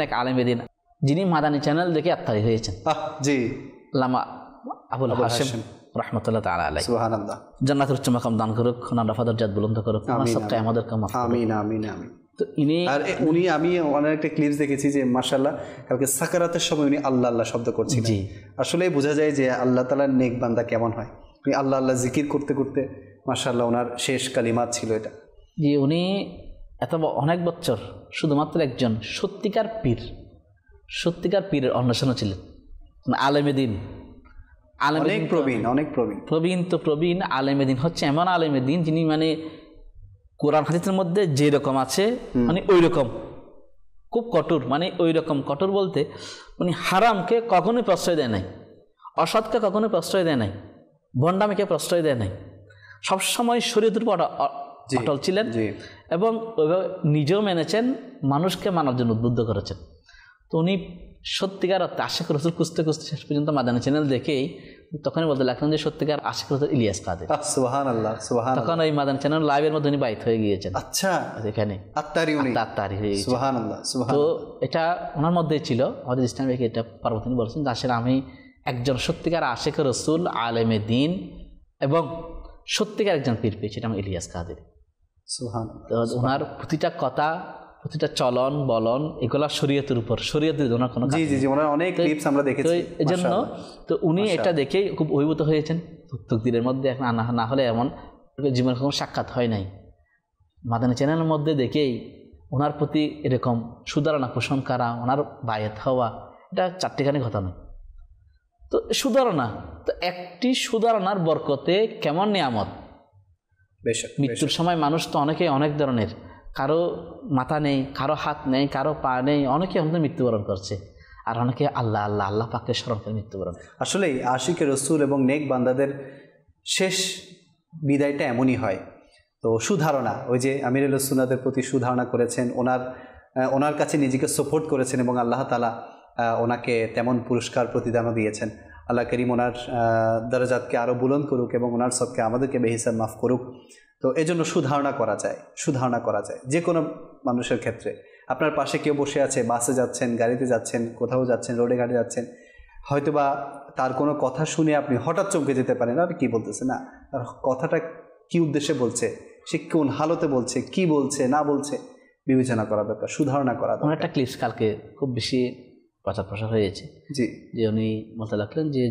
এক আলেমে দিন যিনি মাদানী চ্যানেল দেখে আত্মারি হয়েছেন, জি, লামা আবুল হাশেম রাহমাতুল্লাহ তাআলা আলাইহি। সুবহানাল্লাহ। জান্নাতের উচ্চ মাকাম দান করুক, নাফা দরজাত বুলন্দ করুক, সবকে আমাদেরকে মাফ করুক। আমিন আমিন আমিন। তো আমি অনেক একটা ক্লিপস দেখেছি যে মাশাআল্লাহ কালকে সাকারাতের সময় উনি আল্লাহ আল্লাহ শব্দ করছিলেন। আসলে বোঝা যায় যে আল্লাহ তাআলার নেক বান্দা কেমন হয়। উনি আল্লাহ আল্লাহ জিকির করতে করতে মাশাআল্লাহ ওনার শেষ কালিমাত ছিল এটা। জি, উনি এত অনেক বছর শুধুমাত্র একজন সত্যিকার পীরের অন্বেষণে ছিলেন, আলেমে দিন, অনেক প্রবীণ আলেমে দিন হচ্ছে এমন আলেমে দিন যিনি মানে কোরআন হাদিসের মধ্যে যে রকম আছে মানে ওই রকম, খুব কঠোর, মানে ওই রকম কঠোর বলতে উনি হারামকে কখনোই প্রশ্রয় দেয় নাই, অসৎকে কখনোই প্রশ্রয় দেয় নাই, ভণ্ডামিকে প্রশ্রয় দেয় নাই, সবসময় শরীয়তের উপর অটল ছিলেন এবং নিজেও মেনেছেন, মানুষকে মানার জন্য উদ্বুদ্ধ করেছেন। তো উনি সত্যিকার আশিক রাসূল খুঁজতে শেষ পর্যন্ত মাদানী চ্যানেল দেখেই তখনই বলতে লাগলেন যে সত্যিকার আশিক রাসূল ইলিয়াস কাদের। সুবহানাল্লাহ, সুবহানাল্লাহ। তখন ওই মাদানী চ্যানেল লাইভের মধ্যে উনি বাইত হয়ে গিয়েছেন। আচ্ছা, এখানে আত্মারি হয়ে গেছে। সুবহানাল্লাহ, সুবহানাল্লাহ। তো এটা ওনার মধ্যেই ছিল। আমাদের ইসলামে এটা পার্বতী বলছেন যে আসলে আমি একজন সত্যিকার আশিক রাসূল, আলেমে দিন এবং সত্যিকার একজন পীর পেয়েছি, এটা আমি ইলিয়াস কাদের। সুবহানাল্লাহ। তো ওনার প্রতিটা কথা, প্রতিটা চলন বলন এগুলা শরীয়তের উপর, শরীয়তের ওনার কোনো ওনার অনেক ক্লিপস আমরা দেখেছি। এই জন্য তো উনি এটা দেখেই খুব অভিভূত হয়েছেন। তকদিরের মধ্যে এখন না হলে এমন জীবনে কোনো সাক্ষাৎ হয় নাই। মাদানী চ্যানেলের মধ্যে দেখেই ওনার প্রতি এরকম সুধারণা পোষণ করা, ওনার বায়াত হওয়া, এটা চারটিখানি ঘটনা। তো সুধারণা, তো একটি সুধারণার বরকতে কেমন নিয়ামত। মৃত্যুর সময় মানুষ তো অনেকে অনেক ধরনের, কারো মাথা নেই, কারো হাত নেই, কারো পা নেই, অনেকে আমাদের মৃত্যুবরণ করছে, আর অনেকে আল্লাহ আল্লাহ আল্লাহ পাকের স্মরণ করে মৃত্যুবরণ। আসলেই আশিকে রসুল এবং নেক বান্দাদের শেষ বিদায়টা এমনই হয়। তো সুধারণা, ওই যে আমিরুল সুন্নাতের প্রতি সুধারণা করেছেন, ওনার কাছে নিজেকে সাপোর্ট করেছেন এবং আল্লাহ তাআলা ওনাকে তেমন পুরস্কার প্রতিদানও দিয়েছেন। আল্লাহ করিম ওনার দরজাতকে আরও বুলন্দ করুক এবং ওনার সবকে আমাদেরকে বেহিসাব মাফ করুক। তো এজন্য সুধারণা করা যায় যে কোনো মানুষের ক্ষেত্রে। আপনার পাশে কেউ বসে আছে, বাসে যাচ্ছেন, গাড়িতে যাচ্ছেন, কোথাও যাচ্ছেন, রোডে ঘাটে যাচ্ছেন, হয়তোবা তার কোনো কথা শুনে আপনি হঠাৎ চমকে যেতে পারেন, আর কি বলতেছে, না তার কথাটা কি উদ্দেশ্যে বলছে, সে কোন হালতে বলছে, কি বলছে না বলছে, বিবেচনা করা দরকার, সুধারণা করা দরকার। একটা ক্লিপস কালকে খুব বেশি প্রচার হয়েছে, জি, যে উনি বলতে লাগলেন যে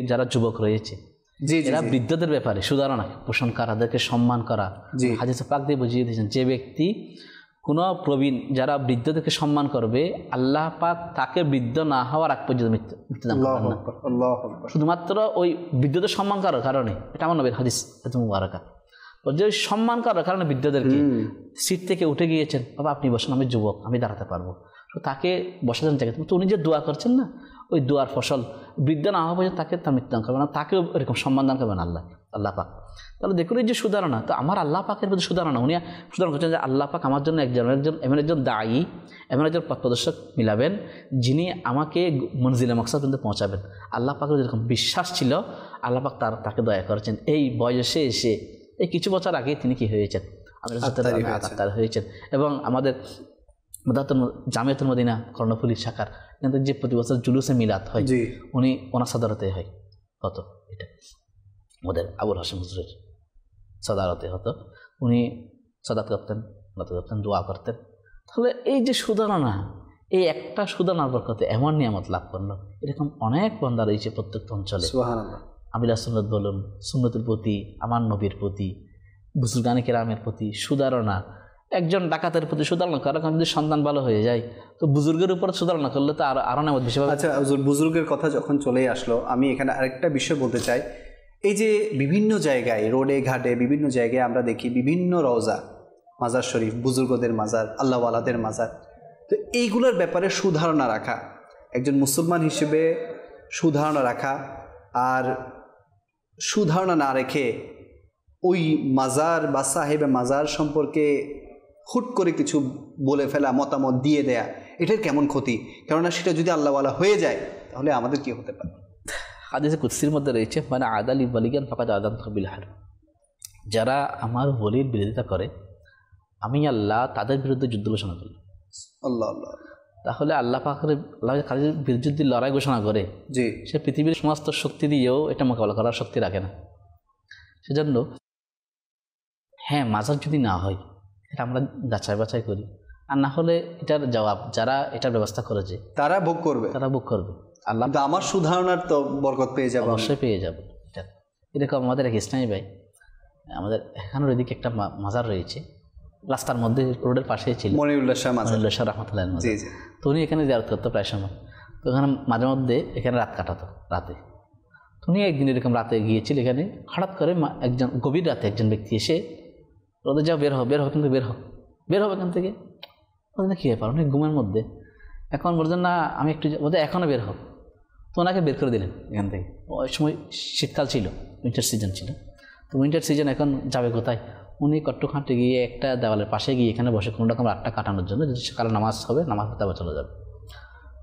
যারা যুবক রয়েছে, এরা বৃদ্ধদের ব্যাপারে সুধারণা পোষণ করা, তাদেরকে সম্মান করা। হাদিসে পাক দিয়ে বুঝিয়ে দিয়েছেন, যে ব্যক্তি কোনো প্রবীণ যারা বৃদ্ধদেরকে সম্মান করবে, আল্লাহ পাক তাকে বৃদ্ধ না হওয়ার আগ পর্যন্ত মৃত্যুদান করবেন না, শুধুমাত্র ওই বৃদ্ধদের সম্মান করার কারণে। এটা আমার নবীর হাদিস মুবারাকা, যে সম্মান করার কারণে বৃদ্ধদেরকে সিট থেকে উঠে গিয়েছেন, বাবা আপনি বসেন, আমি যুবক, আমি দাঁড়াতে পারবো, তো তাকে বসাতেন জায়গায়। তো উনি যে দোয়া করছেন না, ওই দোয়ার ফসল বৃদ্ধ না হওয়া পর্যন্ত তাকে তার মৃত্যুদান করবে না, তাকেও এরকম সম্মান দান করবেন আল্লাহ পাক। তাহলে দেখুন এই যে সুধারণা, তো আমার আল্লাহ পাকের প্রতি সুধারণা, উনি সুধারণা করছেন যে আল্লাহ পাক আমার জন্য এমন একজন দায়ী, এমন একজন পথ প্রদর্শক মিলাবেন, যিনি আমাকে মনজিলে মকসাদ পর্যন্ত পৌঁছাবেন। আল্লাহ পাকের যেরকম বিশ্বাস ছিল, আল্লাহ পাক তাকে দয়া করেছেন। এই বয়সে এসে এই কিছু বছর আগে তিনি কি হয়েছেন, আত্মার হয়েছেন। এবং আমাদের জামিয়াতুল মদিনা কর্ণফুলী শাখার কিন্তু যে প্রতি বছর জুলুসে মিলাদ হয়, উনি ওনার সদারতে হয়, কত এটা আমাদের আবুল হাসিম হুজুরের সদারতে হতো, উনি সদাত করতেন, দোয়া করতেন। তাহলে এই যে সুধারণা, এই একটা সুধারণার বরকতে এমন নিয়ামত লাভ করলো, এরকম অনেক বান্দা রয়েছে প্রত্যেক অঞ্চলে। আমিলা সুন্নত বলুন, সুন্নতের প্রতি, আমার নবীর প্রতি, বুজুর্গানে কেরামের প্রতি সুধারণা। একজন ডাকাতের প্রতি সুধারণা করা, যদি সন্তান ভালো হয়ে যায়, তো বুজুর্গের উপর সুধারণা করলে তো আরো নেমত বেশি। আচ্ছা, বুজুর্গের কথা যখন চলেই আসলো, আমি এখানে আরেকটা বিষয় বলতে চাই। এই যে বিভিন্ন জায়গায়, রোডে ঘাটে বিভিন্ন জায়গায় আমরা দেখি বিভিন্ন রওজা, মাজার শরীফ, বুজুর্গদের মাজার, আল্লাহওয়ালাদের মাজার। তো এইগুলোর ব্যাপারে সুধারণা রাখা, একজন মুসলমান হিসেবে সুধারণা রাখা, আর সুধারণা না রেখে ওই মাজার বা সাহেবে মাজার সম্পর্কে হুট করে কিছু বলে ফেলা, মতামত দিয়ে দেয়া, এটার কেমন ক্ষতি? কেননা সেটা যদি আল্লাহওয়ালা হয়ে যায়, তাহলে আমাদের কি হতে পারে? হাদিসে কুদসির মধ্যে রয়েছে, মানে আদালি ওয়ালিয়ান ফাকাদ আযানতু বিল হারব, যারা আমার ওলির বিরোধিতা করে, আমি আল্লাহ তাদের বিরুদ্ধে যুদ্ধ ঘোষণা করি। আল্লাহ আল্লাহ। তাহলে আল্লাহ পাকের কাজের বিরুদ্ধে লড়াই ঘোষণা করে, জি, সে পৃথিবীর সমস্ত শক্তি দিয়েও এটা মোকাবেলা করার শক্তি রাখে না। সেজন্য হ্যাঁ, মাজার যদি না হয়, এটা আমরা যাচাই বাছাই করি, আর না হলে এটার জবাব যারা এটার ব্যবস্থা করেছে তারা ভোগ করবে। আল্লাহ আমার সুধারণার তো বরকত পেয়ে যাবে, অবশ্যই পেয়ে যাবে। এটা এরকম আমাদের এক ইসলামী ভাই, আমাদের এখানের ওইদিকে একটা মাজার রয়েছে, রাস্তার মধ্যে, রোডের পাশেই ছিল, মনিরুল্লাহ শাহ রহমতুল্লাহ। তো উনি এখানে জিয়ারত করতো প্রায় সময়। তো এখানে মাঝে মধ্যে এখানে রাত কাটাতো, রাতে। তো উনি একদিন এরকম রাতে গিয়েছিল, এখানে হঠাৎ করে একজন গভীর রাতে একজন ব্যক্তি এসে, রোদে যাও, বের হবে কিন্তু বের হবে এখান থেকে। বলছেন কী ব্যাপার? উনি ঘুমের মধ্যে, এখন বলছেন না আমি একটু বলতে এখনও বের হোক। তো ওনাকে বের করে দিলেন এখান থেকে। ওই সময় শীতকাল ছিল, উইন্টার সিজন ছিল। তো উইন্টার সিজন এখন যাবে কোথায়? উনি কট্টুখানটে গিয়ে একটা দেওয়ালের পাশে গিয়ে এখানে বসে কোনো রকম রাতটা কাটানোর জন্য, যদি সকালে নামাজ হবে, নামাজ পড়তে আবার চলে যাবে।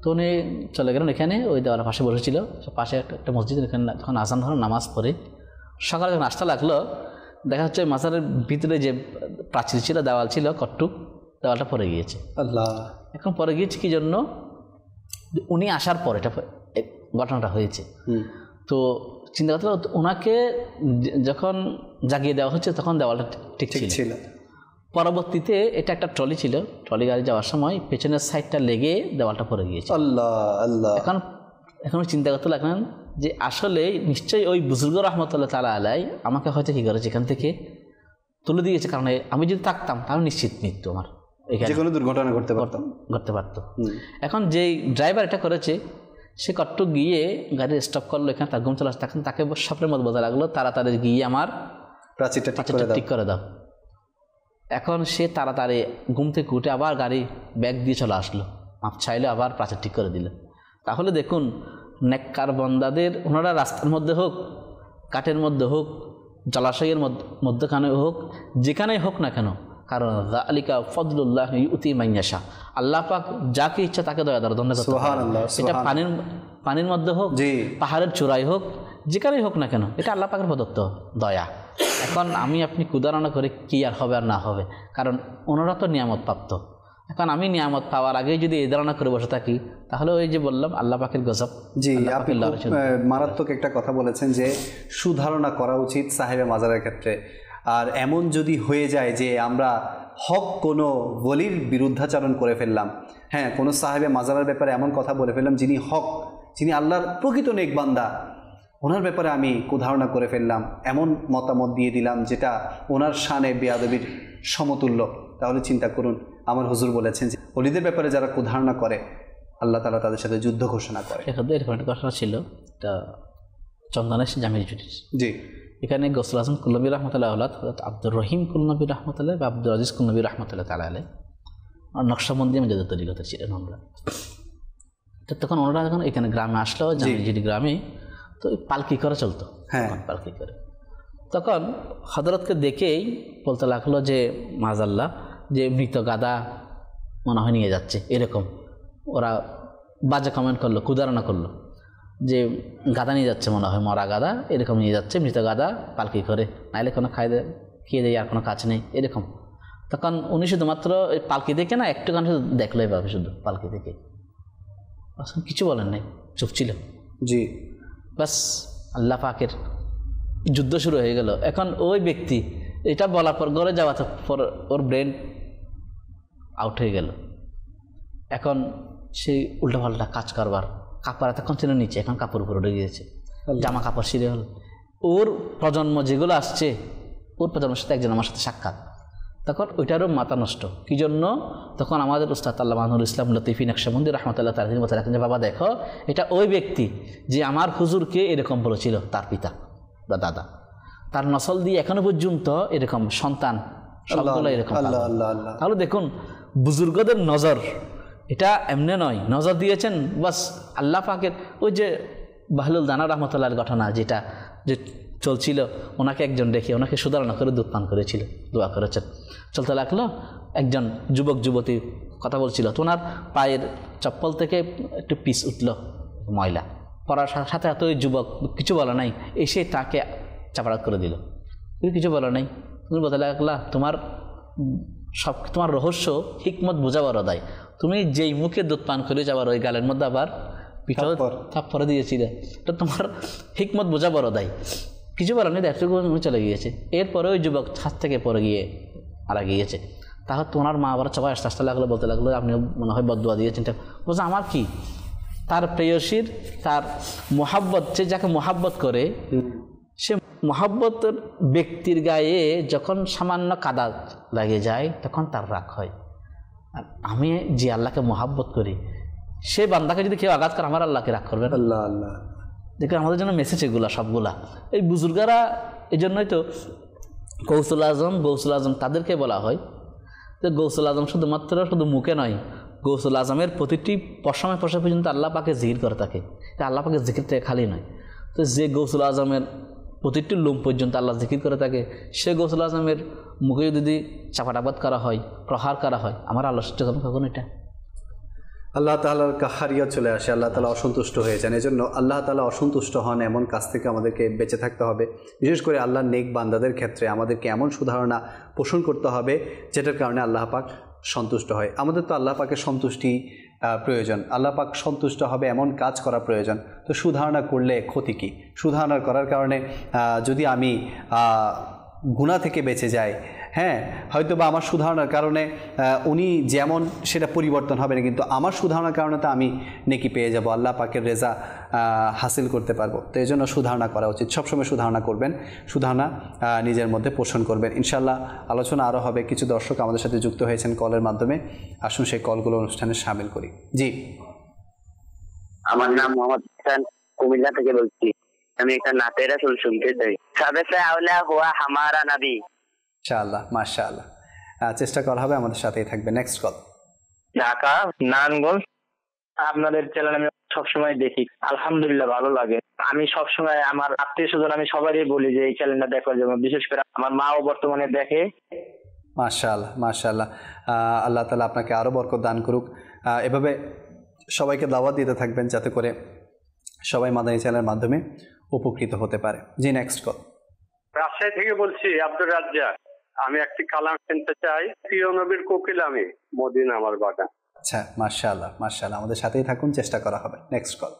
তো উনি চলে গেলেন এখানে, ওই দেওয়ালের পাশে বসেছিল, পাশে একটা মসজিদ, এখানে যখন আজান ধরো নামাজ পড়ে, সকালে যখন আসতে লাগলো, দেখা যাচ্ছে মাজারের ভিতরে যে প্রাচীর ছিল, দেওয়াল ছিল, দেওয়ালটা পড়ে গিয়েছে। আল্লাহ। এখন পড়ে গিয়েছে কি জন্য? উনি আসার পর এটা ঘটনাটা হয়েছে। তো চিন্তা করতে, ওনাকে যখন জাগিয়ে দেওয়া হচ্ছে তখন দেওয়ালটা ঠিক ছিল। পরবর্তীতে এটা একটা ট্রলি ছিল, ট্রলি গাড়ি যাওয়ার সময় পেছনের সাইডটা লেগে দেওয়ালটা পড়ে গিয়েছে। আল্লাহ আল্লাহ। এখন চিন্তা করতে লাগলেন যে আসলে নিশ্চয়ই ওই বুজুর্গ রহমতুল্লাহ তাআলা আলাই আমাকে হয়তো কী করেছে, এখান থেকে তুলে দিয়েছে, কারণ আমি যদি থাকতাম তাহলে নিশ্চিত মৃত্যু আমার, যে কোনো দুর্ঘটনা ঘটতে পারতো। এখন যেই ড্রাইভার এটা করেছে, সে কট্টু গিয়ে গাড়ি স্টপ করলো, এখানে তার ঘুম চলে আসছে। তখন তাকে স্বপ্নের মতো বোঝা লাগলো তাড়াতাড়ি গিয়ে আমার প্রাচীরটা ঠিক করে দাও। এখন সে তাড়াতাড়ি ঘুম থেকে উঠে আবার গাড়ি ব্যাগ দিয়ে চলে আসলো, মাপ চাইলে আবার প্রাচীর ঠিক করে দিল। তাহলে দেখুন নেককার বান্দাদের ওনারা রাস্তার মধ্যে হোক, কাঠের মধ্যে হোক, জলাশয়ের মধ্যখানে হোক, যেখানেই হোক না কেন, কারণ যালিকা ফজলুল্লাহ ইউতি মান ইয়াশা, আল্লাহ পাক যাকে ইচ্ছা তাকে দয়া দান করতে পারে। সুবহানাল্লাহ। এটা পানির মধ্যে হোক, পাহাড়ের চূড়ায় হোক, যেখানেই হোক না কেন, এটা আল্লাহ পাকের প্রদত্ত দয়া। এখন আমি আপনি কুদারণা করে কি আর হবে আর না হবে, কারণ ওনারা তো নিয়ামত প্রাপ্ত। এখন আমি নিয়ামত পাওয়ার আগেই যদি এই ধারণা করে বসে থাকি, তাহলে ওই যে বললাম আল্লাহ পাকের গজব। জি, আপনি মারাত্মক একটা কথা বলেছেন যে সুধারণা করা উচিত সাহেবে মাজারের ক্ষেত্রে। আর এমন যদি হয়ে যায় যে আমরা হক কোনো ওলির বিরুদ্ধাচরণ করে ফেললাম, হ্যাঁ, কোনো সাহেবে মাজারের ব্যাপারে এমন কথা বলে ফেললাম যিনি হক, যিনি আল্লাহর প্রকৃত নেক বান্দা, ওনার ব্যাপারে আমি কুধারণা করে ফেললাম, এমন মতামত দিয়ে দিলাম যেটা ওনার শানে বেয়াদবির সমতুল্য, তাহলে চিন্তা করুন। আমার হুজুর বলেছেন যে ওলিদের ব্যাপারে যারা কুধারণা করে আল্লাহ তাআলা তাদের সাথে যুদ্ধ ঘোষণা করে। এরকম একটা ঘটনা ছিল, এটা চন্দনেশ জামিল জুটির। জি, এখানে গৌসুল আজম কুল্লবী রহমতুল্লাহ আলাহ, আব্দুর রহিম কুল্লবী রহমতুল্লাহ বা আব্দুল আজিজ কুল্লবী রহমতুল্লাহ তাআলা আলাইহি আর নকশবন্দি মেজাজ তরিকতে ছিলেন আমরা। তো তখন ওনারা যখন এখানে গ্রামে আসলো, জামিলজির গ্রামে, তো পালকি করে চলতো। হ্যাঁ, পালকি করে। তখন হযরতকে দেখেই বলতে লাগলো যে মাযাল্লাহ, যে মৃত গাদা মনে হয় নিয়ে যাচ্ছে, এরকম ওরা বাজে কমেন্ট করলো, কুদারণা করলো যে গাদা নিয়ে যাচ্ছে, মনে হয় মরা গাদা এরকম নিয়ে যাচ্ছে, মৃত গাদা পালকি করে, নাইলে কোনো খেয়ে দেয় আর কোনো কাজ নেই এরকম। তখন উনি শুধুমাত্র পালকি দেখে না একটু গান শুধু দেখলো এভাবে, শুধু পালকি দেখে, কিছু বলেন নাই, চুপ ছিল। জি, বাস আল্লাহ পাকের যুদ্ধ শুরু হয়ে গেল। এখন ওই ব্যক্তি এটা বলার পর ঘরে যাওয়ার পর ওর ব্রেন আউট হয়ে গেল। এখন সেই উল্টাপাল্টা কাজ করবার, কাপড় এতক্ষণ ছিল নিচে, এখন কাপড় উপরে উঠে গিয়েছে, জামা কাপড় ছিঁড়ে হল। ওর প্রজন্ম যেগুলো আসছে, ওর প্রজন্মের সাথে একজন আমার সাথে সাক্ষাৎ, তখন ওইটারও মাথা নষ্ট। কী জন্য? তখন আমাদের উস্তাদ আল্লামা নুরুল ইসলাম লতিফি নকশবন্দি রাহমাতুল্লাহ তাআলা তিনি বলতে রাখেন যে বাবা দেখো, এটা ওই ব্যক্তি যে আমার হুজুরকে এরকম বলেছিল, তার পিতা বা দাদা, তার নসল দিয়ে এখনো পর্যন্ত এরকম সন্তান সবগুলো এরকম। তাহলে দেখুন বুজুর্গদের নজর এটা এমনি নয়, নজর দিয়েছেন বাস আল্লাহ পাকের। ওই যে বাহলুল দানা রহমতুল্লাহর ঘটনা যেটা যে চলছিল, ওনাকে একজন রেখে ওনাকে সুধারণা করে দুধ পান করেছিল, দোয়া করেছেন। চলতে লাগলো, একজন যুবক যুবতী কথা বলছিল, তো ওনার পায়ের চপ্পল থেকে একটু পিস উঠলো ময়লা, পড়ার সাথে সাথে ওই যুবক কিছু বলে নাই, এসে তাকে চাপাড়াত করে দিল। তুমি কিছু বলো নাই, তুমি বলতে লাগলা তোমার রহস্য হিকমত বোঝাবার অদায়, তুমি যেই মুখে দুধ পান করে যাবার ওই গালের মধ্যে আবার পিঠাও থাপ্পড় দিয়েছিলে, তো তোমার হিকমত বোঝাবার অদায়। কিছু বলো নেই, দেখতে চলে গিয়েছে। এরপরে ওই যুবক ছাদ থেকে পরে গিয়ে মারা গিয়েছে। তাহলে তোমার মা আবার সবাই আস্তে আস্তে লাগলো, বলতে লাগলো আপনি মনে হয় বদদুয়া দিয়েছেন। বলছে আমার কি, তার প্রেয়সীর, তার মোহাব্বত, সে যাকে মোহাব্বত করে, সে মোহাব্বতের ব্যক্তির গায়ে যখন সামান্য কাদা লাগে যায় তখন তার রাগ হয়। আর আমি যে আল্লাহকে মোহাব্বত করি, সে বান্দাকে যদি কেউ আঘাত করে, আমার আল্লাহকে রাগ করবে। আল্লাহ আল্লাহ দেখুন আমাদের জন্য মেসেজ এগুলা সবগুলা। এই বুজুর্গারা, এই জন্যই তো গৌসুল আজম তাদেরকে বলা হয় যে গৌসুল আজম শুধু মুখে নয়, গৌসুল আজমের প্রতিটি পশমে পর্যন্ত আল্লাহ পাকে জিকির করে থাকে। আল্লাহ পাকে জিকির থেকে খালি নয়। তো যে গৌসুল আজমের প্রতিটি লোম পর্যন্ত আল্লাহ জিকির করে থাকে, সে গৌসুল আজমের মুখে যদি চাপাটাপাত করা হয়, প্রহার করা হয়, আমার আল্লাহ সহ্য করবেন কখন? এটা আল্লাহ তাআলার কাহারিয়া চলে আসে, আল্লাহ তাআলা অসন্তুষ্ট হয়ে যান। এজন্য আল্লাহ তাআলা অসন্তুষ্ট হন এমন কাজ থেকে আমাদেরকে বেঁচে থাকতে হবে। বিশেষ করে আল্লাহর নেক বান্দাদের ক্ষেত্রে আমাদেরকে এমন সুধারণা পোষণ করতে হবে যেটার কারণে আল্লাহ পাক সন্তুষ্ট হয়। আমাদের তো আল্লাহ পাকের সন্তুষ্টি প্রয়োজন, আল্লাহ পাক সন্তুষ্ট হবে এমন কাজ করা প্রয়োজন। তো সুধারণা করলে ক্ষতি কী? সুধারণা করার কারণে যদি আমি গুনাহ থেকে বেঁচে যাই, হ্যাঁ, হয়তো বা আমার সুধারণার কারণে উনি যেমন সেটা পরিবর্তন হবে না, কিন্তু আমার সুধারণার কারণে তো আমি নেকি পেয়ে যাব, আল্লাহ পাকের রেজা হাসিল করতে পারবো। তো এই জন্য সুধারণা করা উচিত। সবসময় সুধারণা করবেন, সুধারণা নিজের মধ্যে পোষণ করবেন। ইনশাআল্লাহ আলোচনা আরও হবে। কিছু দর্শক আমাদের সাথে যুক্ত হয়েছেন কলের মাধ্যমে, আসুন সেই কলগুলো অনুষ্ঠানে সামিল করি। জি আমার নাম মোহাম্মদ হাসান, কুমিল্লা থেকে বলছি। আমি একটা নাতে রাসূল শুনতে চাই। সাবেসে আউলা হুয়া হামারা নবী। ইনশাআল্লাহ, মাশাআল্লাহ, চেষ্টা করা হবে, আমাদের সাথেই থাকবে। Next call. ঢাকা নারায়ণগঞ্জ। আপনাদের চ্যানেল আমি সবসময় দেখি, আলহামদুলিল্লাহ ভালো লাগে। আমি সবসময় আমার আত্মীয় স্বজন আমি সবারই বলি যে এই চ্যানেলটা দেখার জন্য, বিশেষ করে আমার মাও বর্তমানে দেখে। মাশাআল্লাহ, মাশাআল্লাহ, আল্লাহ তাআলা আপনাকে আরও বরকত দান করুক। এভাবে সবাইকে দাওয়াত দিতে থাকবেন যাতে করে সবাই মাদানী চ্যানেলের মাধ্যমে উপকৃত হতে পারে। জি, নেক্সট কল। রাজশাহী থেকে বলছি, আব্দুর রাজ্জাক। আমি একটি কালাম শুনতে চাই। প্রিয় নবীর কোকিল আমি, মদিনা আমার বাগান। আচ্ছা, মাশাআল্লাহ, মাশাআল্লাহ, আমাদের সাথেই থাকুন, চেষ্টা করা হবে। Next call.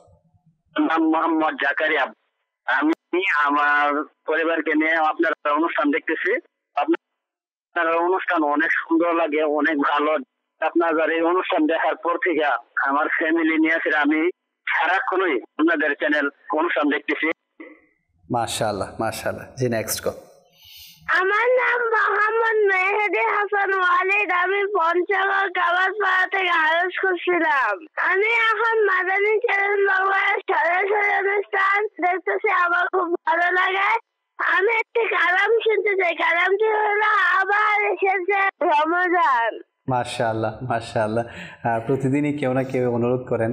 নাম মোহাম্মদ জাকারিয়া। আমি আমার পরিবারকে নিয়ে আপনার অনুষ্ঠান দেখতেছি। আপনার অনুষ্ঠান অনেক সুন্দর লাগে, অনেক ভালো। আপনার এই অনুষ্ঠান দেখার পর থেকে আমার ফ্যামিলি নিয়ে আমি সারাক্ষণই আপনাদের চ্যানেল অনুষ্ঠান দেখতেছি। মাশাআল্লাহ, মাশাআল্লাহ। জি, নেক্সট কল। আমার নাম মোহাম্মদ মেহেদি হাসান ওয়ালিদ। আমি পঞ্চগড় কাবাসপাড়া থেকে আরজ করছিলাম। আমি এখন মাদানী চ্যানেল বাংলার সরাসরি অনুষ্ঠান দেখতেছি, আমার খুব ভালো লাগে। আমি একটি কালাম শুনতে চাই। কালামটি হলো আবার এসেছে রমজান। মাশাআল্লাহ, মাশাআল্লাহ, প্রতিদিনই কেউ না কেউ অনুরোধ করেন,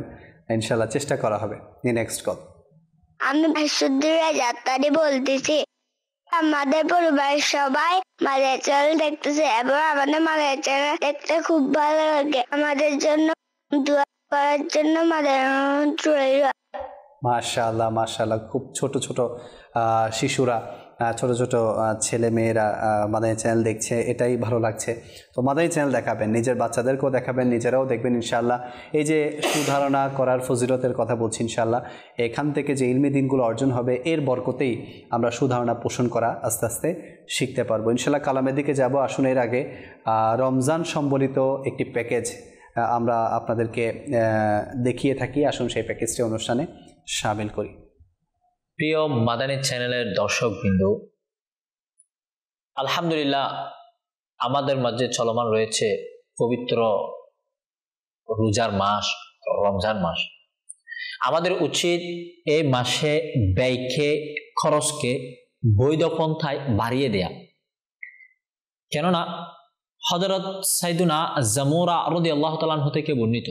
ইনশাআল্লাহ চেষ্টা করা হবে। Next call. আমি ভাইসুদ্দিরা যাত্রারি বলতেছি। আমাদের পরিবারের সবাই মাদানী চ্যানেল দেখতেছে এবং আমাদের মাদানী চ্যানেল দেখতে খুব ভালো লাগে। আমাদের জন্য দোয়া করার জন্য মাদানী। মাশাআল্লাহ, মাশাআল্লাহ, খুব ছোট ছোট শিশুরা, ছোট ছোট ছেলে মেয়েরা মাদানী চ্যানেল দেখছে, এটাই ভালো লাগছে। তো মাদানী চ্যানেল দেখাবেন, নিজের বাচ্চাদেরকেও দেখাবেন, নিজেরাও দেখবেন ইনশাআল্লাহ। এই যে সুধারণা করার ফজিলতের কথা বলছি, ইনশাআল্লাহ এখান থেকে যে ইলমি দিনগুলো অর্জন হবে, এর বরকতেই আমরা সুধারণা পোষণ করা আস্তে আস্তে শিখতে পারবো ইনশাআল্লাহ। কালামের দিকে যাব, আসুন এর আগে রমজান সম্বলিত একটি প্যাকেজ আমরা আপনাদেরকে দেখিয়ে থাকি। আসুন সেই প্যাকেজটি অনুষ্ঠানে শামিল করি। প্রিয় মাদানী চ্যানেলের দর্শকবৃন্দ, আলহামদুলিল্লাহ আমাদের মাঝে চলমান রয়েছে পবিত্র রোজার মাস, রমজান মাস। আমাদের উচিত এই মাসে ব্যয়কে, খরচকে বৈধ পন্থায় বাড়িয়ে দেয়া। কেননা হযরত সাইয়্যিদুনা জামুরা রাদিয়াল্লাহু তাআলা আনহু থেকে বর্ণিত,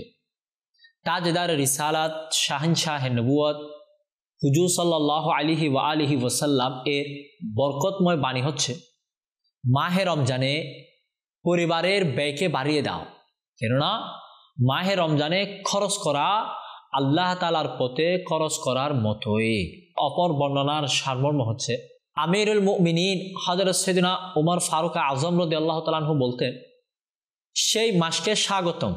তাজদার রিসালাত, শাহিনশাহ নবুয়ত হুজুর সাল্লাল্লাহু আলাইহি ওয়া আলিহি ওয়াসাল্লাম এর বরকতময় বাণী হচ্ছে, মাহে রমজানে পরিবারের ব্যয়কে বাড়িয়ে দাও। কেননা মাহে রমজানে খরচ করা আল্লাহ তাআলার পথে খরচ করার মতোই। অপর বর্ণনার সারমর্ম হচ্ছে, আমিরুল মুমিনিন হযরত সাইয়্যিদুনা উমর ফারুক আযম রাদিয়াল্লাহু তাআলা আনহু বলতেন, সেই মাসকে স্বাগতম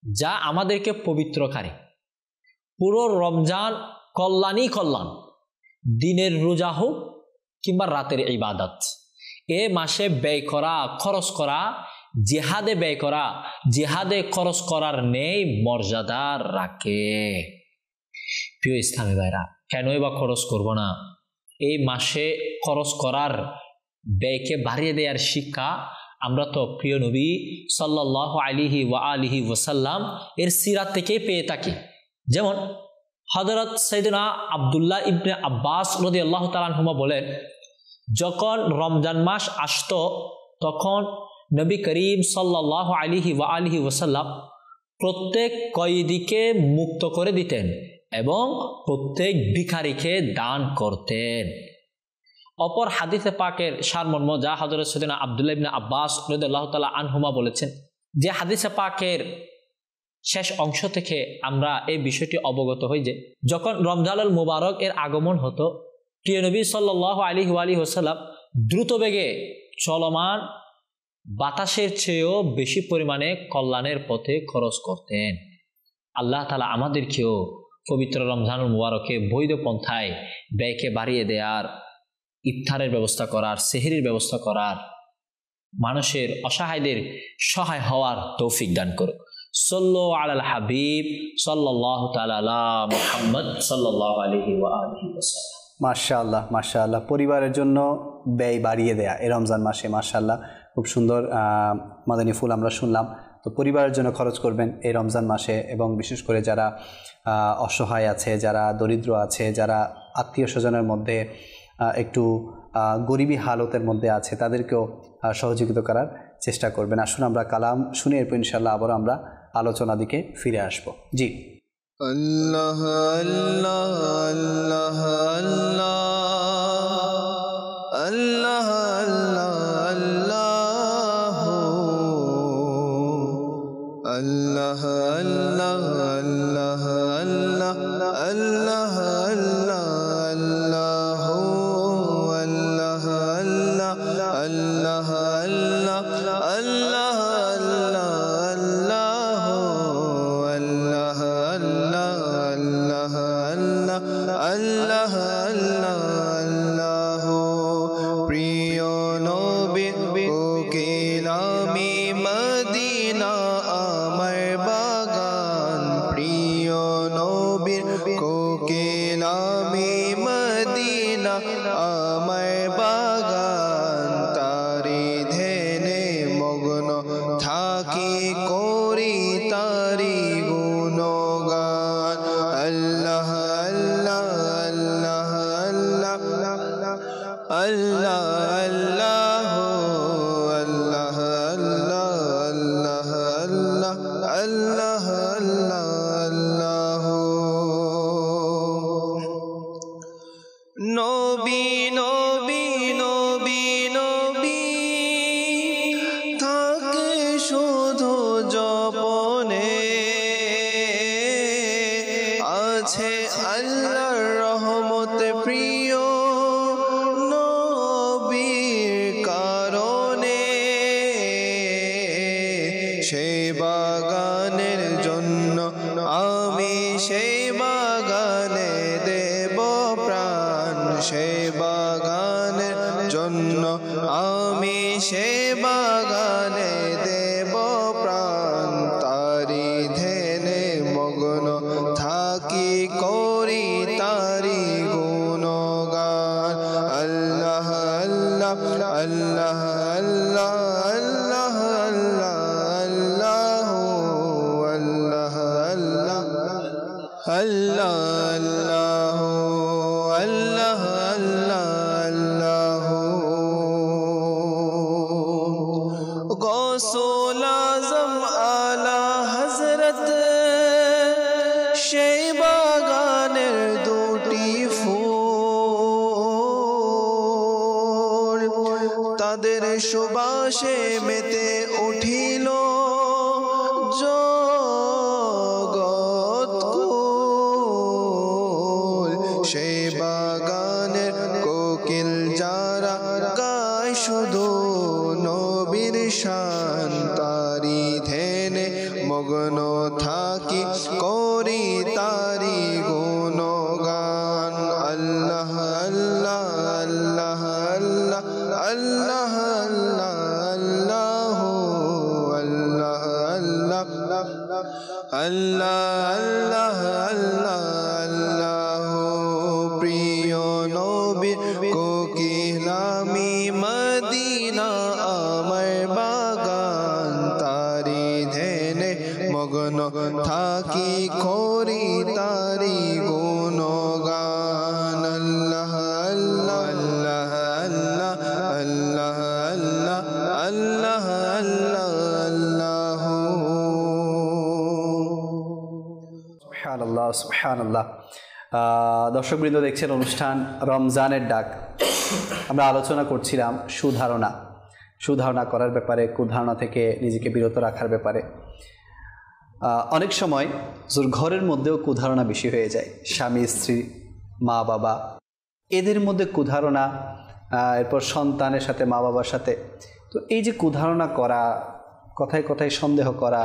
যা আমাদেরকে পবিত্রকারী। পুরো রমজান কল্যাণই কল্যাণ, দিনের রোজা হোক কিংবা রাতের ইবাদত। এ মাসে ব্যয় করা, খরচ করা, জিহাদে ব্যয় করা, জিহাদে খরচ করার নেই মর্যাদা রাখে। প্রিয় ইসলামী ভাইরা, কেনই বা খরচ করব না? এই মাসে খরচ করার, ব্যয়কে বাড়িয়ে দেওয়ার শিক্ষা আমরা তো প্রিয় নবী সাল্লাল্লাহু আলাইহি ওয়া আলিহি ওয়াসাল্লাম এর সিরাত থেকেই পেয়ে থাকি। যেমন হযরত সাইয়্যিদুনা আব্দুল্লাহ ইবনে আব্বাস রাদিয়াল্লাহু তাআলা আনহুমা বলেন, যখন রমজান মাস আসতো তখন নবী করিম সাল্লাল্লাহু আলাইহি ওয়া আলিহি ওয়াসাল্লাম প্রত্যেক কয়েদিকে মুক্ত করে দিতেন এবং প্রত্যেক ভিখারিকে দান করতেন। অপর হাদিসে পাকের সারমর্ম যা হযরত সাইয়্যিদুনা আব্দুল্লাহ ইবনে আব্বাস রাদিয়াল্লাহু তাআলা আনহুমা বলেছেন, যে হাদিসে পাকের শেষ অংশ থেকে আমরা এই বিষয়টি অবগত হই যে যখন রমজানুল মুবারক এর আগমন হতো, প্রিয় নবী সাল্লাল্লাহু আলাইহি ওয়া আলিহি ওয়াসাল্লাম দ্রুত বেগে চলমান বাতাসের চেয়েও বেশি পরিমাণে কল্যাণের পথে খরচ করতেন। আল্লাহ তাআলা আমাদেরকেও পবিত্র রমজানুল মুবারকে বৈধ পন্থায় ব্যয়কে বাড়িয়ে দেওয়ার, ইফতারের ব্যবস্থা করার, সেহরির ব্যবস্থা করার, মানুষের অসহায়দের সহায় হওয়ার তৌফিক দান করুক। সাল্লু আলাল হাবিব সাল্লাল্লাহু তাআলা আলা মুহাম্মদ সাল্লাল্লাহু আলাইহি ওয়া আলিহি ওয়াসাল্লাম। মাশাআল্লাহ, মাশাআল্লাহ, পরিবারের জন্য ব্যয় বাড়িয়ে দেয়া এই রমজান মাসে, মাশাআল্লাহ খুব সুন্দর মাদানী ফুল আমরা শুনলাম। তো পরিবারের জন্য খরচ করবেন এই রমজান মাসে, এবং বিশেষ করে যারা অসহায় আছে, যারা দরিদ্র আছে, যারা আত্মীয় স্বজনের মধ্যে একটু গরিবী হালতের মধ্যে আছে, তাদেরকেও সহযোগিতা করার চেষ্টা করবেন। আসুন আমরা কালাম শুনে এরপর ইনশাআল্লাহ আবার আমরা আলোচনা দিকে ফিরে আসব। জি। আল্লাহ আল্লাহ আল্লাহ আল্লাহ আল্লাহ আল্লাহ আল্লাহ আল্লাহ আল্লাহ আল্লাহ আল্লাহ আল্লাহ আল্লাহ আল্লাহ আল্লাহ আল্লাহ। প্রিয় নবী কোকিলামি মদিনা আমার বাগান, প্রিয় নবীর কোকিলামি মদিনা আমার বাগান, তারি ধ্যানে মগ্ন থাকি করি তারি গুণগান। আল্লাহ আল্লাহ আল্লাহ আল্লাহ আল্লাহ আল্লাহ আল্লাহ আল্লাহ আল্লাহ আল্লাহ। নবী নবী নবী নবী থাকে শুধু জপনে, আছে আল্লাহর রহমত প্রিয় নবীর কারণে। সেই বাগানের জন্য আমি সেই বাগানে দেব প্রাণ, সেই বাগানের জন্য আমি সেই বাগানে দেব প্রাণ, তারি ধ্যানে মগ্ন থাকি করি তারি গুণগান। আল্লাহ আল্লাহ আল্লাহ আল্লাহ আল্লাহ আল্লাহ আল্লাহ আল্লাহ আল্লাহ আল্লাহ আল্লাহ আল্লাহ। গৌসুল আজম আলা হযরত সেই বাগানের দুটি ফুল, তাদের সুবাসে মেতে উঠিল জগৎকুল। সেই বাগানের কোকিল যারা গায় শুধু নবীর শান, তারি ধ্যানে মগ্ন থাকি করি তারি গুণগান। আল্লাহ আল্লাহ আল্লাহ আল্লাহ আল্লাহ আল্লাহ আল্লাহ আল্লাহ আল্লাহ আল্লাহ। প্রিয় নবীর কোকিলামি মদিনা আমার বাগান, তারি ধ্যানে মগ্ন থাকি করি তারি গুণগান। আল্লাহ আল্লাহ আল্লাহ আল্লাহ আল্লাহ আল্লাহ আল্লাহ আল্লাহ। সুবহানাল্লাহ সুবহানাল্লাহ। দর্শকবৃন্দ, দেখছেন অনুষ্ঠান রমজানের ডাক। আমরা আলোচনা করছিলাম সুধারণা করার ব্যাপারে, কুধারণা থেকে নিজেকে বিরত রাখার ব্যাপারে। অনেক সময় ঘরের মধ্যেও কুধারণা বেশি হয়ে যায়, স্বামী স্ত্রী মা বাবা এদের মধ্যে কুধারণা, এরপর সন্তানের সাথে মা বাবার সাথে। তো এই যে কুধারণা করা, কথায় কথায় সন্দেহ করা,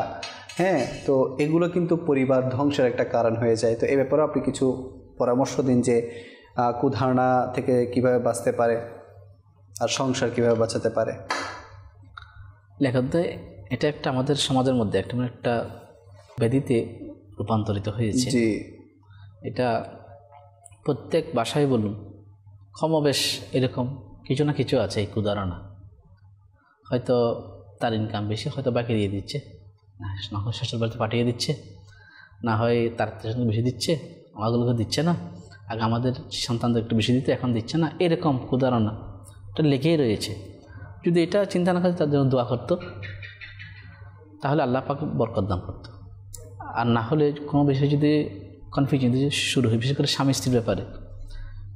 হ্যাঁ, তো এগুলো কিন্তু পরিবার ধ্বংসের একটা কারণ হয়ে যায়। তো এই ব্যাপারে আপনি কিছু পরামর্শ দিন যে কুধারণা থেকে কিভাবে বাঁচতে পারে আর সংসার কিভাবে বাঁচাতে পারে। লেখাতে এটা একটা আমাদের সমাজের মধ্যে একটা ব্যাধিতে রূপান্তরিত হয়েছে। জি, এটা প্রত্যেক বাসায় বলুন কমবেশ এরকম কিছু না কিছু আছে। এই কুধারণা হয়তো তার ইনকাম বেশি, হয়তো বাকি দিয়ে দিচ্ছে, না হয় শ্বশুর বাড়িতে পাঠিয়ে দিচ্ছে, না হয় তার সঙ্গে বেশি দিচ্ছে, আমাগুলোকে দিচ্ছে না, আগে আমাদের সন্তানদের একটু বেশি দিতে এখন দিচ্ছে না, এরকম কুদারণা এটা লেগেই রয়েছে। যদি এটা চিন্তা না করে তার জন্য দোয়া করতো তাহলে আল্লাহ পাক বরকত দান করতো। আর না হলে কোনো বিষয়ে যদি কনফিউশন শুরু হয়, বিশেষ করে স্বামী স্ত্রীর ব্যাপারে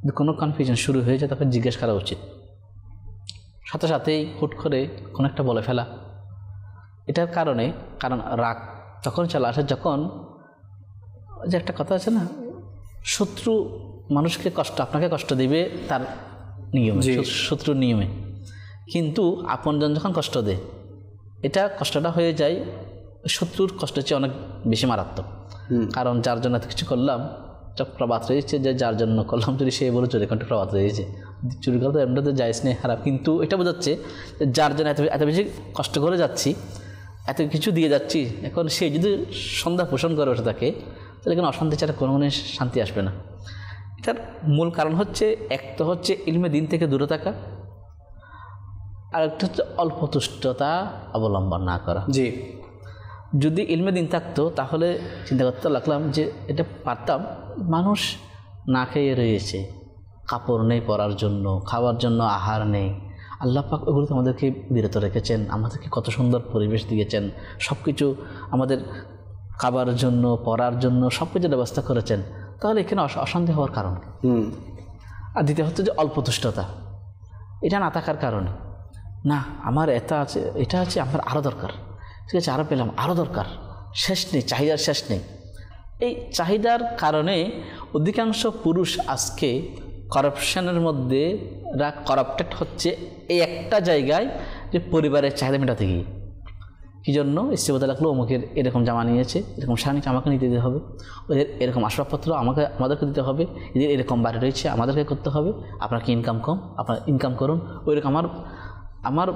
যদি কোনো কনফিউশন শুরু হয়ে যায় তখন জিজ্ঞেস করা উচিত। সাথে সাথেই হুট করে কোনো একটা বলে ফেলা, এটার কারণ রাগ তখন চলে আসে যখন যে একটা কথা আছে না, শত্রু মানুষকে আপনাকে কষ্ট দিবে তার নিয়মে, শত্রুর নিয়মে, কিন্তু আপনজন যখন কষ্ট দেয় এটা কষ্টটা হয়ে যায় শত্রুর কষ্টের চেয়ে অনেক বেশি মারাত্মক। কারণ যার জন্য এত কিছু করলাম প্রবাদ রয়েছে যে যার জন্য করলাম যদি সে বলে চুরি করতে প্রবাদ রয়েছে, চুরি করা তো এমনিতে যাইজ নেই, খারাপ, কিন্তু এটা বোঝাচ্ছে যার জন্য এত বেশি কষ্ট করে যাচ্ছি, এত কিছু দিয়ে যাচ্ছি, এখন সে যদি সন্ধ্যা পোষণ করে ওঠে থাকে তাহলে এখানে অশান্তি ছাড়া কোনো শান্তি আসবে না। এটার মূল কারণ হচ্ছে এক তো হচ্ছে ইলমে দিন থেকে দূরে থাকা, আর একটা হচ্ছে অল্পতুষ্টতা অবলম্বন না করা। জি, যদি ইলমে দিন থাকতো তাহলে চিন্তা করতে লাগলাম যে এটা পারতাম, মানুষ না খেয়ে রয়েছে, কাপড় নেই পরার জন্য, খাওয়ার জন্য আহার নেই, আল্লাহ পাক ওগুলো তো আমাদেরকে বিরত রেখেছেন, আমাদেরকে কত সুন্দর পরিবেশ দিয়েছেন, সব কিছু আমাদের খাবার জন্য পরার জন্য সব কিছুর ব্যবস্থা করেছেন, তাহলে এখানে অশান্তি হওয়ার কারণ। আর দ্বিতীয় হচ্ছে যে অল্পতুষ্টতা, এটা না থাকার কারণে না আমার এটা আছে এটা আছে আমার আরও দরকার, ঠিক আছে আরও পেলাম আরও দরকার, শেষ নেই, চাহিদার শেষ নেই। এই চাহিদার কারণে অধিকাংশ পুরুষ আজকে করাপশনের মধ্যে করাপ্টেড হচ্ছে এই একটা জায়গায় যে পরিবারের চাহিদা মেটাতে গিয়ে। কী জন্য স্ত্রী বলতে লাগলো অমুকের এরকম জামা নিয়েছে, এরকম শাড়ি আমাকে নিতে দিতে হবে, ওদের এরকম আসবাবপত্র আমাদেরকে দিতে হবে, এদের এরকম বাড়ি রয়েছে আমাদেরকে করতে হবে, আপনার কি ইনকাম কম, আপনার ইনকাম করুন, ওইরকম আমার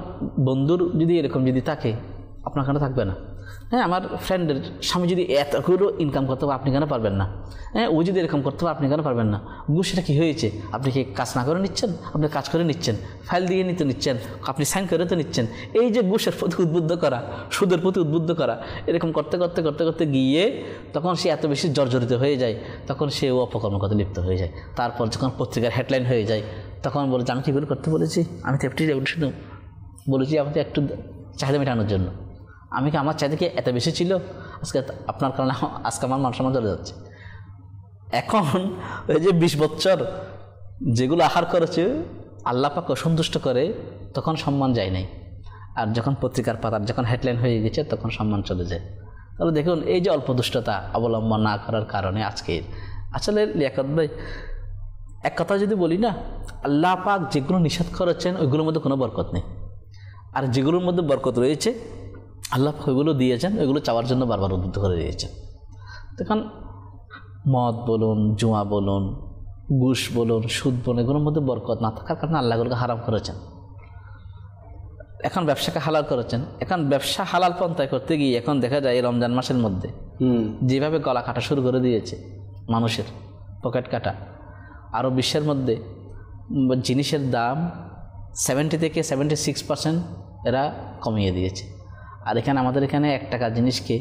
বন্ধুর যদি এরকম যদি থাকে আপনার কেন থাকবে না, হ্যাঁ আমার ফ্রেন্ডের স্বামী যদি এতগুলো ইনকাম করতে হবে আপনি কেন পারবেন না, হ্যাঁ ও যদি এরকম করতে হবে আপনি কেন পারবেন না, সেটা কী হয়েছে, আপনি কি কাজ না করে নিচ্ছেন, আপনি কাজ করে নিচ্ছেন, ফাইল দিয়ে নিতে নিচ্ছেন, আপনি সাইন করে তো নিচ্ছেন। এই যে ঘুষের প্রতি উদ্বুদ্ধ করা, সুদের প্রতি উদ্বুদ্ধ করা, এরকম করতে করতে করতে করতে গিয়ে তখন সে এত বেশি জর্জরিত হয়ে যায়, তখন সে অপকর্মকতে লিপ্ত হয়ে যায়। তারপর যখন পত্রিকার হেডলাইন হয়ে যায় তখন বলে যে আমি কী করে করতে বলেছি, আমি তো একটু বলেছি আমাকে একটু চাহিদা মেটানোর জন্য, আমি কি আমার চাহিদা কি এত বেশি ছিল, আজকে আপনার কারণে আজকে আমার মান সম্মান চলে যাচ্ছে। এখন ওই যে 20 বছর যেগুলো আহার করেছে আল্লাহ পাক অসন্তুষ্ট করে তখন সম্মান যায় নাই, আর যখন পত্রিকার পাতার যখন হেডলাইন হয়ে গেছে তখন সম্মান চলে যায়। তাহলে দেখুন এই যে অল্পদুষ্টতা অবলম্বন না করার কারণে আজকের আসলে লিয়াকত ভাই এক কথা যদি বলি না, আল্লাহ পাক যেগুলো নিষেধ করেছেন ওইগুলোর মধ্যে কোনো বরকত নেই, আর যেগুলোর মধ্যে বরকত রয়েছে আল্লাহ ওইগুলো দিয়েছেন, ওইগুলো চাওয়ার জন্য বারবার উদ্বুদ্ধ করে দিয়েছেন। তখন মদ বলুন, জুয়া বলুন, ঘুষ বলুন, সুদ বলুন, এগুলোর মধ্যে বরকত না থাকার কারণে আল্লাহ এগুলোকে হারাম করেছেন। এখন ব্যবসাকে হালাল করেছেন, এখন ব্যবসা হালাল পন্থায় করতে গিয়ে এখন দেখা যায় এই রমজান মাসের মধ্যে যেভাবে গলা কাটা শুরু করে দিয়েছে মানুষের, পকেট কাটা, আরও বিশ্বের মধ্যে জিনিসের দাম 70 থেকে 76% এরা কমিয়ে দিয়েছে। আর এখানে আমাদের এখানে 1 টাকার জিনিসকে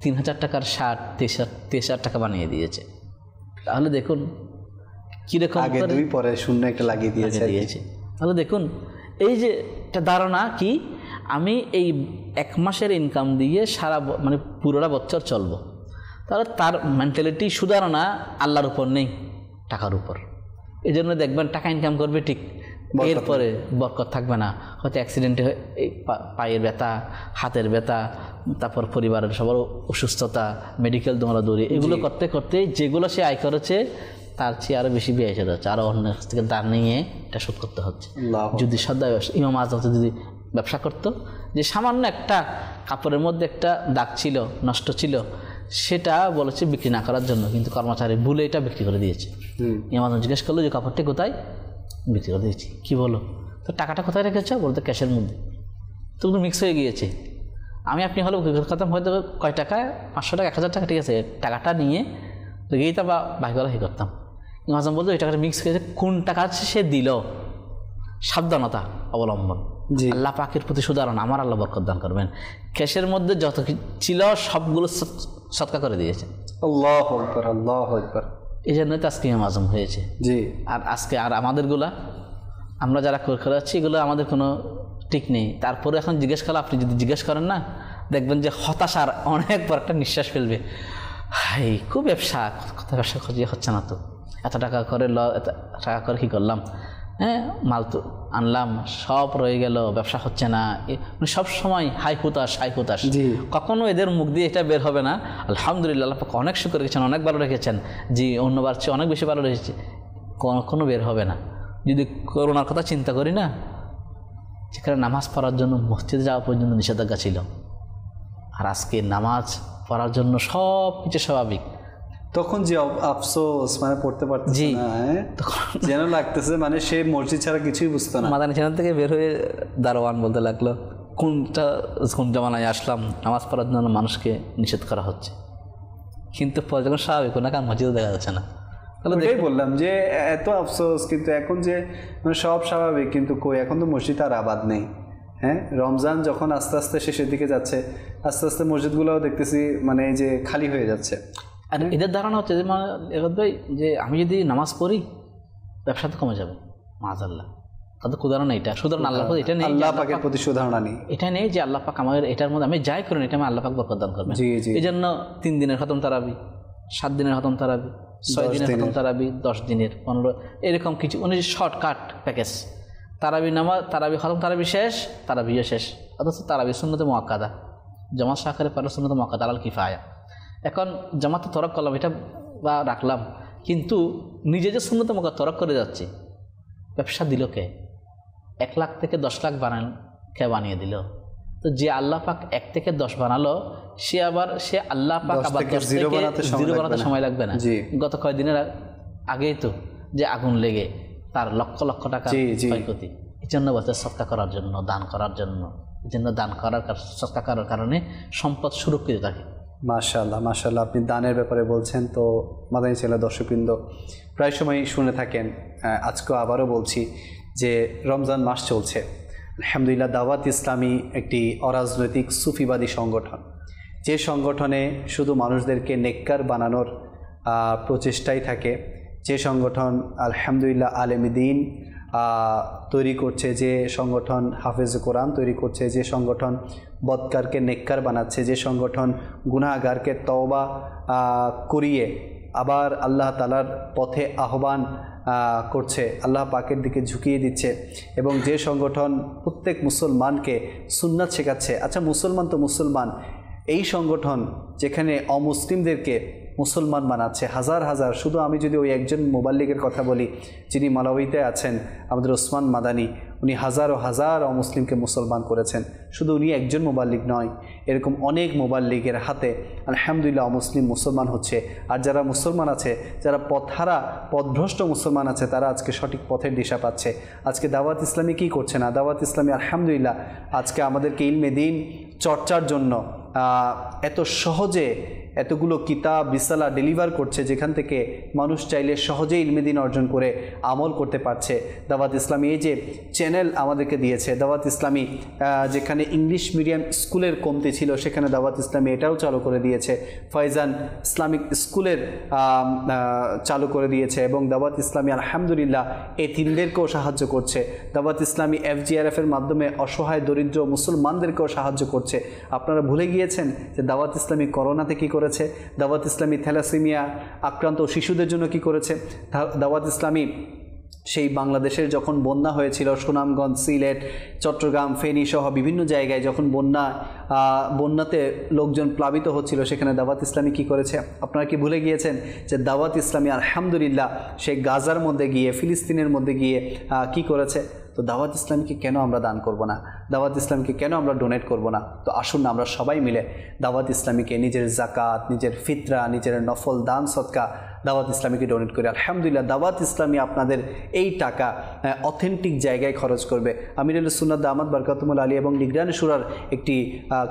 3000 টাকার 60-63 টাকা বানিয়ে দিয়েছে। তাহলে দেখুন কীরকম আগে 2 পরে 0 একটা লাগিয়ে দিয়েছে। তাহলে দেখুন এই যে একটা ধারণা কি আমি এই 1 মাসের ইনকাম দিয়ে সারা মানে পুরোটা বছর চলবো, তাহলে তার মেন্টালিটি সুধারণা আল্লাহর উপর নেই, টাকার উপর। এই জন্য দেখবেন টাকা ইনকাম করবে ঠিক, এরপরে বরকত থাকবে না, হয়তো অ্যাক্সিডেন্টে এই পায়ের ব্যথা, হাতের ব্যথা, তারপর পরিবারের সবার অসুস্থতা, মেডিকেল দৌড়াদৌড়ি, এগুলো করতে করতে যেগুলো সে আয় করেছে তার চেয়ে আরও বেশি ব্যয় চলে যাচ্ছে, আরও অন্য থেকে দান নিয়ে এটা শোধ করতে হচ্ছে। যদি সদায় ইমাম আজম যদি ব্যবসা করতো, যে সামান্য একটা কাপড়ের মধ্যে একটা দাগ ছিল, নষ্ট ছিল, সেটা বলেছে বিক্রি না করার জন্য, কিন্তু কর্মচারী ভুলে এটা বিক্রি করে দিয়েছে। ইমাম আজম জিজ্ঞেস করলো যে কাপড়টি কোথায়, বিক্রি করে দিয়েছি। কী বলো, তো টাকাটা কোথায় রেখেছ, বলতে ক্যাশের মধ্যে, তো মিক্স হয়ে গিয়েছে। আপনি হলো কথা হয়তো কয় টাকা, 500 টাকা, 1000 টাকা, ঠিক আছে, টাকাটা নিয়ে গিয়েই তা বা ভাইগুলো হি করতাম। ইমাম আজম বলতো এই টাকাটা মিক্স হয়েছে, কোন টাকা সে দিল, সাবধানতা অবলম্বন। আল্লাহ পাকের প্রতি সুধারণ, আমার আল্লাহ বরকত দান করবেন। ক্যাশের মধ্যে যত ছিল সবগুলো সৎকা করে দিয়েছেন। আল্লাহু আকবার, আল্লাহু আকবার। এই জন্যই তো আজকে ইমাম আজম হয়েছে। জি। আর আজকে আর আমাদেরগুলা আমরা যারা করে যাচ্ছি এগুলো আমাদের কোনো ঠিক নেই। তারপরে এখন জিজ্ঞেস করলে, আপনি যদি জিজ্ঞেস করেন না, দেখবেন যে হতাশার অনেক বড় একটা নিঃশ্বাস ফেলবে। হাই, খুব ব্যবসা, কত ব্যবসা খুঁজে হচ্ছে না তো, এত টাকা করে এত টাকা করে কী করলাম, হ্যাঁ মাল তো আনলাম, সব রয়ে গেল, ব্যবসা হচ্ছে না। সব সময় হাই হুতাশ, হাই হুতাশ। কখনো এদের মুখ দিয়ে এটা বের হবে না আলহামদুলিল্লাহ আল্লাহ পাক অনেক শুকর রেখেছেন, অনেক ভালো রেখেছেন, জি অন্যবার চেয়ে অনেক বেশি ভালো রেখেছে, কখনো বের হবে না। যদি করোনার কথা চিন্তা করি না, সেখানে নামাজ পড়ার জন্য মসজিদে যাওয়া পর্যন্ত নিষেধাজ্ঞা ছিল, আর আজকে নামাজ পড়ার জন্য সব কিছু স্বাভাবিক। তখন যে আফসোস, মানে পড়তে পারতেছি না, যেন লাগতেছে মানে সে মসজিদ ছাড়া কিছুই বুঝতো না। মাদানী চ্যানেল থেকে বের হয়ে দারোয়ান বলতে লাগলো, কোন জামানায় আসলাম, নামাজ পড়ার জন্য মানুষকে নিষেধ করা হচ্ছে, কিন্তু পরে যখন স্বাভাবিক কোনো কাজ মসজিদে দেখা যাচ্ছে না। এটাই বললাম যে এত আফসোস, কিন্তু এখন যে মানে সব স্বাভাবিক, কিন্তু কই এখন তো মসজিদ আর আবাদ নেই। হ্যাঁ, রমজান যখন আস্তে আস্তে শেষের দিকে যাচ্ছে, আস্তে আস্তে মসজিদগুলোও দেখতেছি মানে যে খালি হয়ে যাচ্ছে। আর এদের ধারণা হচ্ছে যে মানে ভাই যে আমি যদি নামাজ পড়ি ব্যবসা তো কমে যাবে, মাআযাল্লাহ। তাদের উদাহরণ এইটা, সুতরাং আল্লাহ পাক এটা নেই, আল্লাহ পাকের প্রতি সুধারণা নেই, এটা নেই যে আল্লাহ পাক আমার এটার মধ্যে আমি যাই করি এটা আমি আল্লাহ পাক বরকত দান করবেন। এই জন্য 3 দিনের খতম তারাবি, 7 দিনের খতম তারাবি, 6 দিনের খতম তারাবি, 10 দিনের, 15, এরকম কিছু শর্টকাট প্যাকেজ। তারাবি নামাজ, তারাবি খতম, তারাবি শেষ, তারাবিও শেষ। অথচ তারাবি সুন্নতে মুআক্কাদা, জামাত সহকারে পারলে সুন্নতে মুআক্কাদা আলাল কিফায়া। এখন জামাতে তরক করলাম এটা বা রাখলাম, কিন্তু নিজে যে সুন্নতে মুআক্কাদা তরক করে যাচ্ছি, ব্যবসা দিল কে? 1 লাখ থেকে 10 লাখ কে বানিয়ে দিল? তো যে আল্লাহ পাক 1 থেকে 10 বানালো, সে আল্লাহ পাক আবার 10 থেকে 0 বানাতে সময় লাগবে না। গত কয়েকদিনের আগেই তো যে আগুন লেগে তার লক্ষ লক্ষ টাকা ক্ষয়ক্ষতি। এই জন্য বলতে সদকা করার জন্য, দান করার জন্য, এই জন্য দান করার, সদকা করার কারণে সম্পদ সুরক্ষিত থাকে। মাশাআল্লাহ, মাশাআল্লাহ। আপনি দানের ব্যাপারে বলছেন, তো মাদানী চ্যানেলের দর্শকবৃন্দ প্রায় সময় শুনে থাকেন, আজকেও আবারও বলছি যে রমজান মাস চলছে। আলহামদুলিল্লাহ, দাওয়াত ইসলামী একটি অরাজনৈতিক সুফিবাদী সংগঠন, যে সংগঠনে শুধু মানুষদেরকে নেককার বানানোর প্রচেষ্টাই থাকে, যে সংগঠন আলহামদুলিল্লাহ আলেম দ্বীন তৈরি করছে, যে সংগঠন হাফেজ কোরআন তৈরি করছে, যে সংগঠন বদকারকে নেককার বানাচ্ছে, যে সংগঠন গুনাহগারকে তওবা করিয়ে আবার আল্লাহ তাআলার পথে আহ্বান করছে, আল্লাহ পাকের দিকে ঝুঁকিয়ে দিচ্ছে, এবং যে সংগঠন প্রত্যেক মুসলমানকে সুন্নাত শেখাচ্ছে। আচ্ছা, মুসলমান তো মুসলমান, এই সংগঠন যেখানে অমুসলিমদেরকে মুসলমান বানাচ্ছে হাজার হাজার। শুধু আমি যদি ওই একজন মুবাল্লিগের কথা বলি, যিনি মালাউইতে আছেন, আমাদের ওসমান মাদানী, উনি হাজারো হাজার অমুসলিমকে মুসলমান করেছেন। শুধু উনি একজন মুবাল্লিগ নয়, এরকম অনেক মুবাল্লিগের হাতে আলহামদুলিল্লাহ অমুসলিম মুসলমান হচ্ছে। আর যারা মুসলমান আছে, যারা পথহারা পথভ্রষ্ট মুসলমান আছে, তারা আজকে সঠিক পথের দিশা পাচ্ছে। আজকে দাওয়াত ইসলামী কী করছে না? দাওয়াত ইসলামী আলহামদুলিল্লাহ আজকে আমাদেরকে ইলমে দ্বীন চর্চার জন্য এত সহজে এতগুলো কিতাব রিসালা ডেলিভার করছে, যেখান থেকে মানুষ চাইলে সহজেই ইলমে দ্বীন অর্জন করে আমল করতে পারছে। দাওয়াত ইসলামী এই যে চ্যানেল আমাদেরকে দিয়েছে, দাওয়াত ইসলামী যেখানে ইংলিশ মিডিয়াম স্কুলের কমতি ছিল, সেখানে দাওয়াত ইসলামী এটাও চালু করে দিয়েছে। ফয়জান ইসলামিক স্কুলের চালু করে দিয়েছে, এবং দাওয়াত ইসলামী আলহামদুলিল্লাহ এতিমদেরকেও সাহায্য করছে। দাওয়াত ইসলামী FGRF এর মাধ্যমে অসহায় দরিদ্র মুসলমানদেরকেও সাহায্য করছে। আপনারা ভুলে গিয়েছেন যে দাওয়াত ইসলামী করোনাতে কী করেছে? দাওয়াত ইসলামী থ্যালাসেমিয়া আক্রান্ত শিশুদের জন্য কি করেছে? দাওয়াত ইসলামী সেই বাংলাদেশের যখন বন্যা হয়েছিল, সুনামগঞ্জ, সিলেট, চট্টগ্রাম, ফেনী সহ বিভিন্ন জায়গায় যখন বন্যাতে লোকজন প্লাবিত হচ্ছিল, সেখানে দাওয়াত ইসলামী কি করেছে? আপনারা কি ভুলে গিয়েছেন যে দাওয়াত ইসলামী আলহামদুলিল্লাহ সেই গাজার মধ্যে গিয়ে, ফিলিস্তিনের মধ্যে গিয়ে কি করেছে? তো দাওয়াত ইসলামীকে কেন আমরা দান করব না? দাওয়াত ইসলামীকে কেন আমরা ডোনেট করব না? তো আসুন না আমরা সবাই মিলে দাওয়াত ইসলামীকে নিজের জাকাত, নিজের ফিতরা, নিজের নফল দান সদকা দাওয়াত ইসলামীকে ডোনেট করি। আলহামদুলিল্লাহ, দাওয়াত ইসলামী আপনাদের এই টাকা অথেন্টিক জায়গায় খরচ করবে। আমিরুল সুন্নাত দামাত বরকাতুল আলী এবং নিগরানি সূরার একটি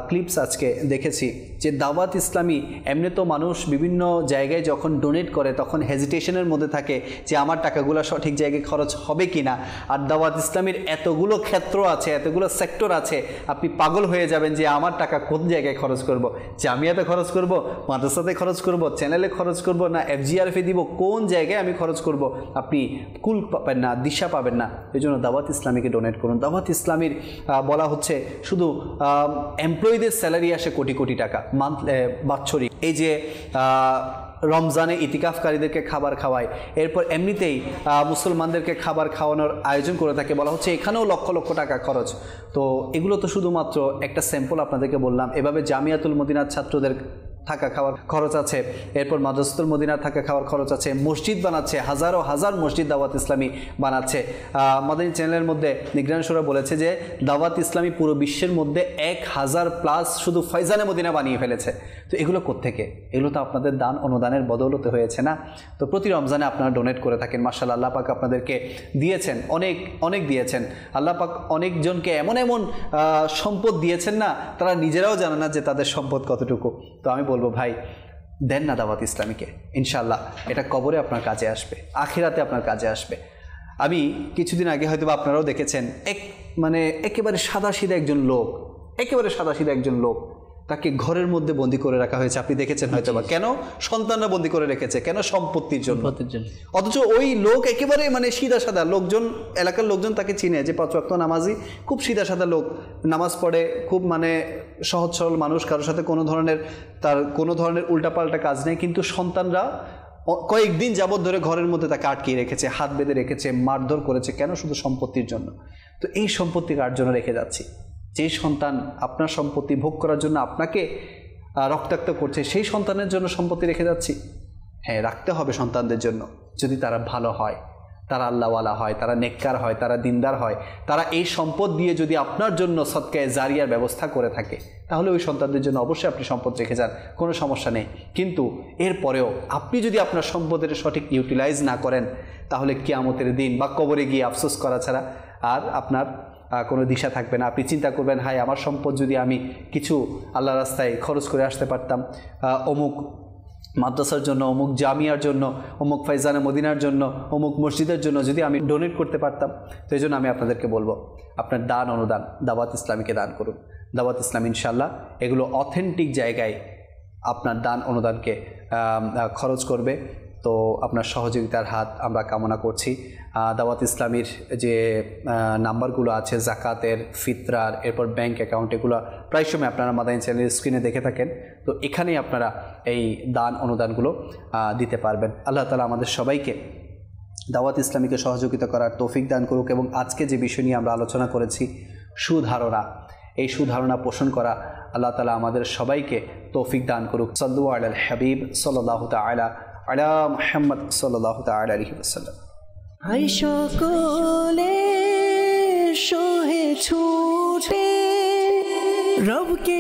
ক্লিপস আজকে দেখেছি যে দাওয়াত ইসলামী এমনি তো মানুষ বিভিন্ন জায়গায় যখন ডোনেট করে তখন হেজিটেশনের মধ্যে থাকে যে আমার টাকাগুলো সঠিক জায়গায় খরচ হবে কি না। আর দাওয়াত ইসলামীর এতগুলো ক্ষেত্র আছে, এতগুলো সেক্টর আছে, আপনি পাগল হয়ে যাবেন যে আমার টাকা কোন জায়গায় খরচ করব, জামিয়াতে খরচ করব, মাদ্রাসাতে খরচ করব, চ্যানেলে খরচ করব, না FGRF দিব, কোন জায়গায় আমি খরচ করব, আপনি কুল পাবেন না, দিশা পাবেন না। এই জন্য দাওয়াত ইসলামীকে ডোনেট করুন। দাওয়াত ইসলামীর বলা হচ্ছে শুধু এমপ্লয়ীদের স্যালারি আসে কোটি কোটি টাকা বাৎসরিক। এই যে রমজানে ইতিকাফকারীদেরকে খাবার খাওয়ায়, এরপর এমনিতেই মুসলমানদেরকে খাবার খাওয়ানোর আয়োজন করে থাকে, বলা হচ্ছে এখানেও লক্ষ লক্ষ টাকা খরচ। তো এগুলো তো শুধুমাত্র একটা স্যাম্পল আপনাদেরকে বললাম। এভাবে জামিয়াতুল মদিনার ছাত্রদের থাকা খাওয়ার খরচ আছে, এরপর মাদ্রাসাতুল মদিনার থাকা খাওয়ার খরচ আছে, মসজিদ বানাচ্ছে, হাজারো হাজার মসজিদ দাওয়াত ইসলামী বানাচ্ছে। মাদানী চ্যানেলের মধ্যে নিগরানি সূরা বলেছে যে দাওয়াত ইসলামী পুরো বিশ্বের মধ্যে 1000+ শুধু ফয়জানে মদিনা বানিয়ে ফেলেছে। তো এগুলো কোত্থেকে? এগুলো তো আপনাদের দান অনুদানের বদৌলতে হয়েছে না? তো প্রতি রমজানে আপনারা ডোনেট করে থাকেন। মাশাআল্লাহ, আল্লাহ পাক আপনাদেরকে দিয়েছেন, অনেক অনেক দিয়েছেন। আল্লাহ পাক অনেকজনকে এমন এমন সম্পদ দিয়েছেন না, তারা নিজেরাও জানে না যে তাদের সম্পদ কতটুকু। তো আমি বলবো ভাই, দেন না দাওয়াত ইসলামীকে, ইনশাআল্লাহ এটা কবরে আপনার কাজে আসবে, আখিরাতে আপনার কাজে আসবে। আমি কিছুদিন আগে হয়তো আপনারাও দেখেছেন, একেবারে সাদাসিধা একজন লোক, একেবারে সাদাসিধা একজন লোক, তাকে ঘরের মধ্যে বন্দি করে রাখা হয়েছে। আপনি দেখেছেন হয়তো বা। কেন? সন্তানরা বন্দি করে রেখেছে। কেন? সম্পত্তির জন্য। অথচ ওই লোক একেবারে সিধা সাদা লোকজন, এলাকার লোকজন তাকে চিনে যে 5 ওয়াক্ত নামাজি, খুব সিধা সাদা লোক, নামাজ পড়ে, খুব সহজ সরল মানুষ, কারোর সাথে কোনো ধরনের উল্টাপাল্টা কাজ নেই। কিন্তু সন্তানরা কয়েকদিন যাবৎ ধরে ঘরের মধ্যে তাকে আটকিয়ে রেখেছে, হাত বেঁধে রেখেছে, মারধর করেছে। কেন? শুধু সম্পত্তির জন্য। তো এই সম্পত্তি কার জন্য রেখে যাচ্ছি? যে সন্তান আপনার সম্পত্তি ভোগ করার জন্য আপনাকে রক্তাক্ত করছে, সেই সন্তানের জন্য সম্পত্তি রেখে যাচ্ছি? হ্যাঁ, রাখতে হবে সন্তানদের জন্য, যদি তারা ভালো হয়, তারা আল্লাহওয়ালা হয়, তারা নেককার হয়, তারা দিনদার হয়, তারা এই সম্পদ দিয়ে যদি আপনার জন্য সদকায়ে জারিয়ার ব্যবস্থা করে থাকে, তাহলে ওই সন্তানদের জন্য অবশ্যই আপনি সম্পদ রেখে যান, কোনো সমস্যা নেই। কিন্তু এরপরেও আপনি যদি আপনার সম্পদের সঠিক ইউটিলাইজ না করেন, তাহলে কিয়ামতের দিন বা কবরে গিয়ে আফসোস করা ছাড়া আর আপনার কোনো দিশা থাকবে না। আপনি চিন্তা করবেন, হায় আমার সম্পদ যদি আমি কিছু আল্লাহ রাস্তায় খরচ করে আসতে পারতাম, অমুক মাদ্রাসার জন্য, অমুক জামিয়ার জন্য, অমুক ফয়জানে মদিনার জন্য, অমুক মসজিদের জন্য যদি আমি ডোনেট করতে পারতাম। তো এই জন্য আমি আপনাদেরকে বলবো, আপনার দান অনুদান দাওয়াত ইসলামীকে দান করুন। দাওয়াত ইসলাম ইনশাআল্লাহ এগুলো অথেন্টিক জায়গায় আপনার দান অনুদানকে খরচ করবে। তো আপনার সহযোগিতার হাত আমরা কামনা করছি। দাওয়াত ইসলামীর যে নাম্বারগুলো আছে, জাকাতের, ফিতরার, এরপর ব্যাংক অ্যাকাউন্ট, এগুলো প্রায় সময় আপনারা মাদানী চ্যানেলের স্ক্রিনে দেখে থাকেন। তো এখানেই আপনারা এই দান অনুদানগুলো দিতে পারবেন। আল্লাহ তাআলা আমাদের সবাইকে দাওয়াত ইসলামীকে সহযোগিতা করার তৌফিক দান করুক। এবং আজকে যে বিষয় নিয়ে আমরা আলোচনা করেছি, সুধারণা, এই সুধারণা পোষণ করা, আল্লাহ তাআলা আমাদের সবাইকে তৌফিক দান করুক। সাল্লু আলাল হাবিব সাল্লাল্লাহু তাআলা আলা মুহাম্মদ সাল্লাল্লাহু তাআলা আলাইহি ওয়াসাল্লাম। হাই সকলে সোহে ছুটে রবকে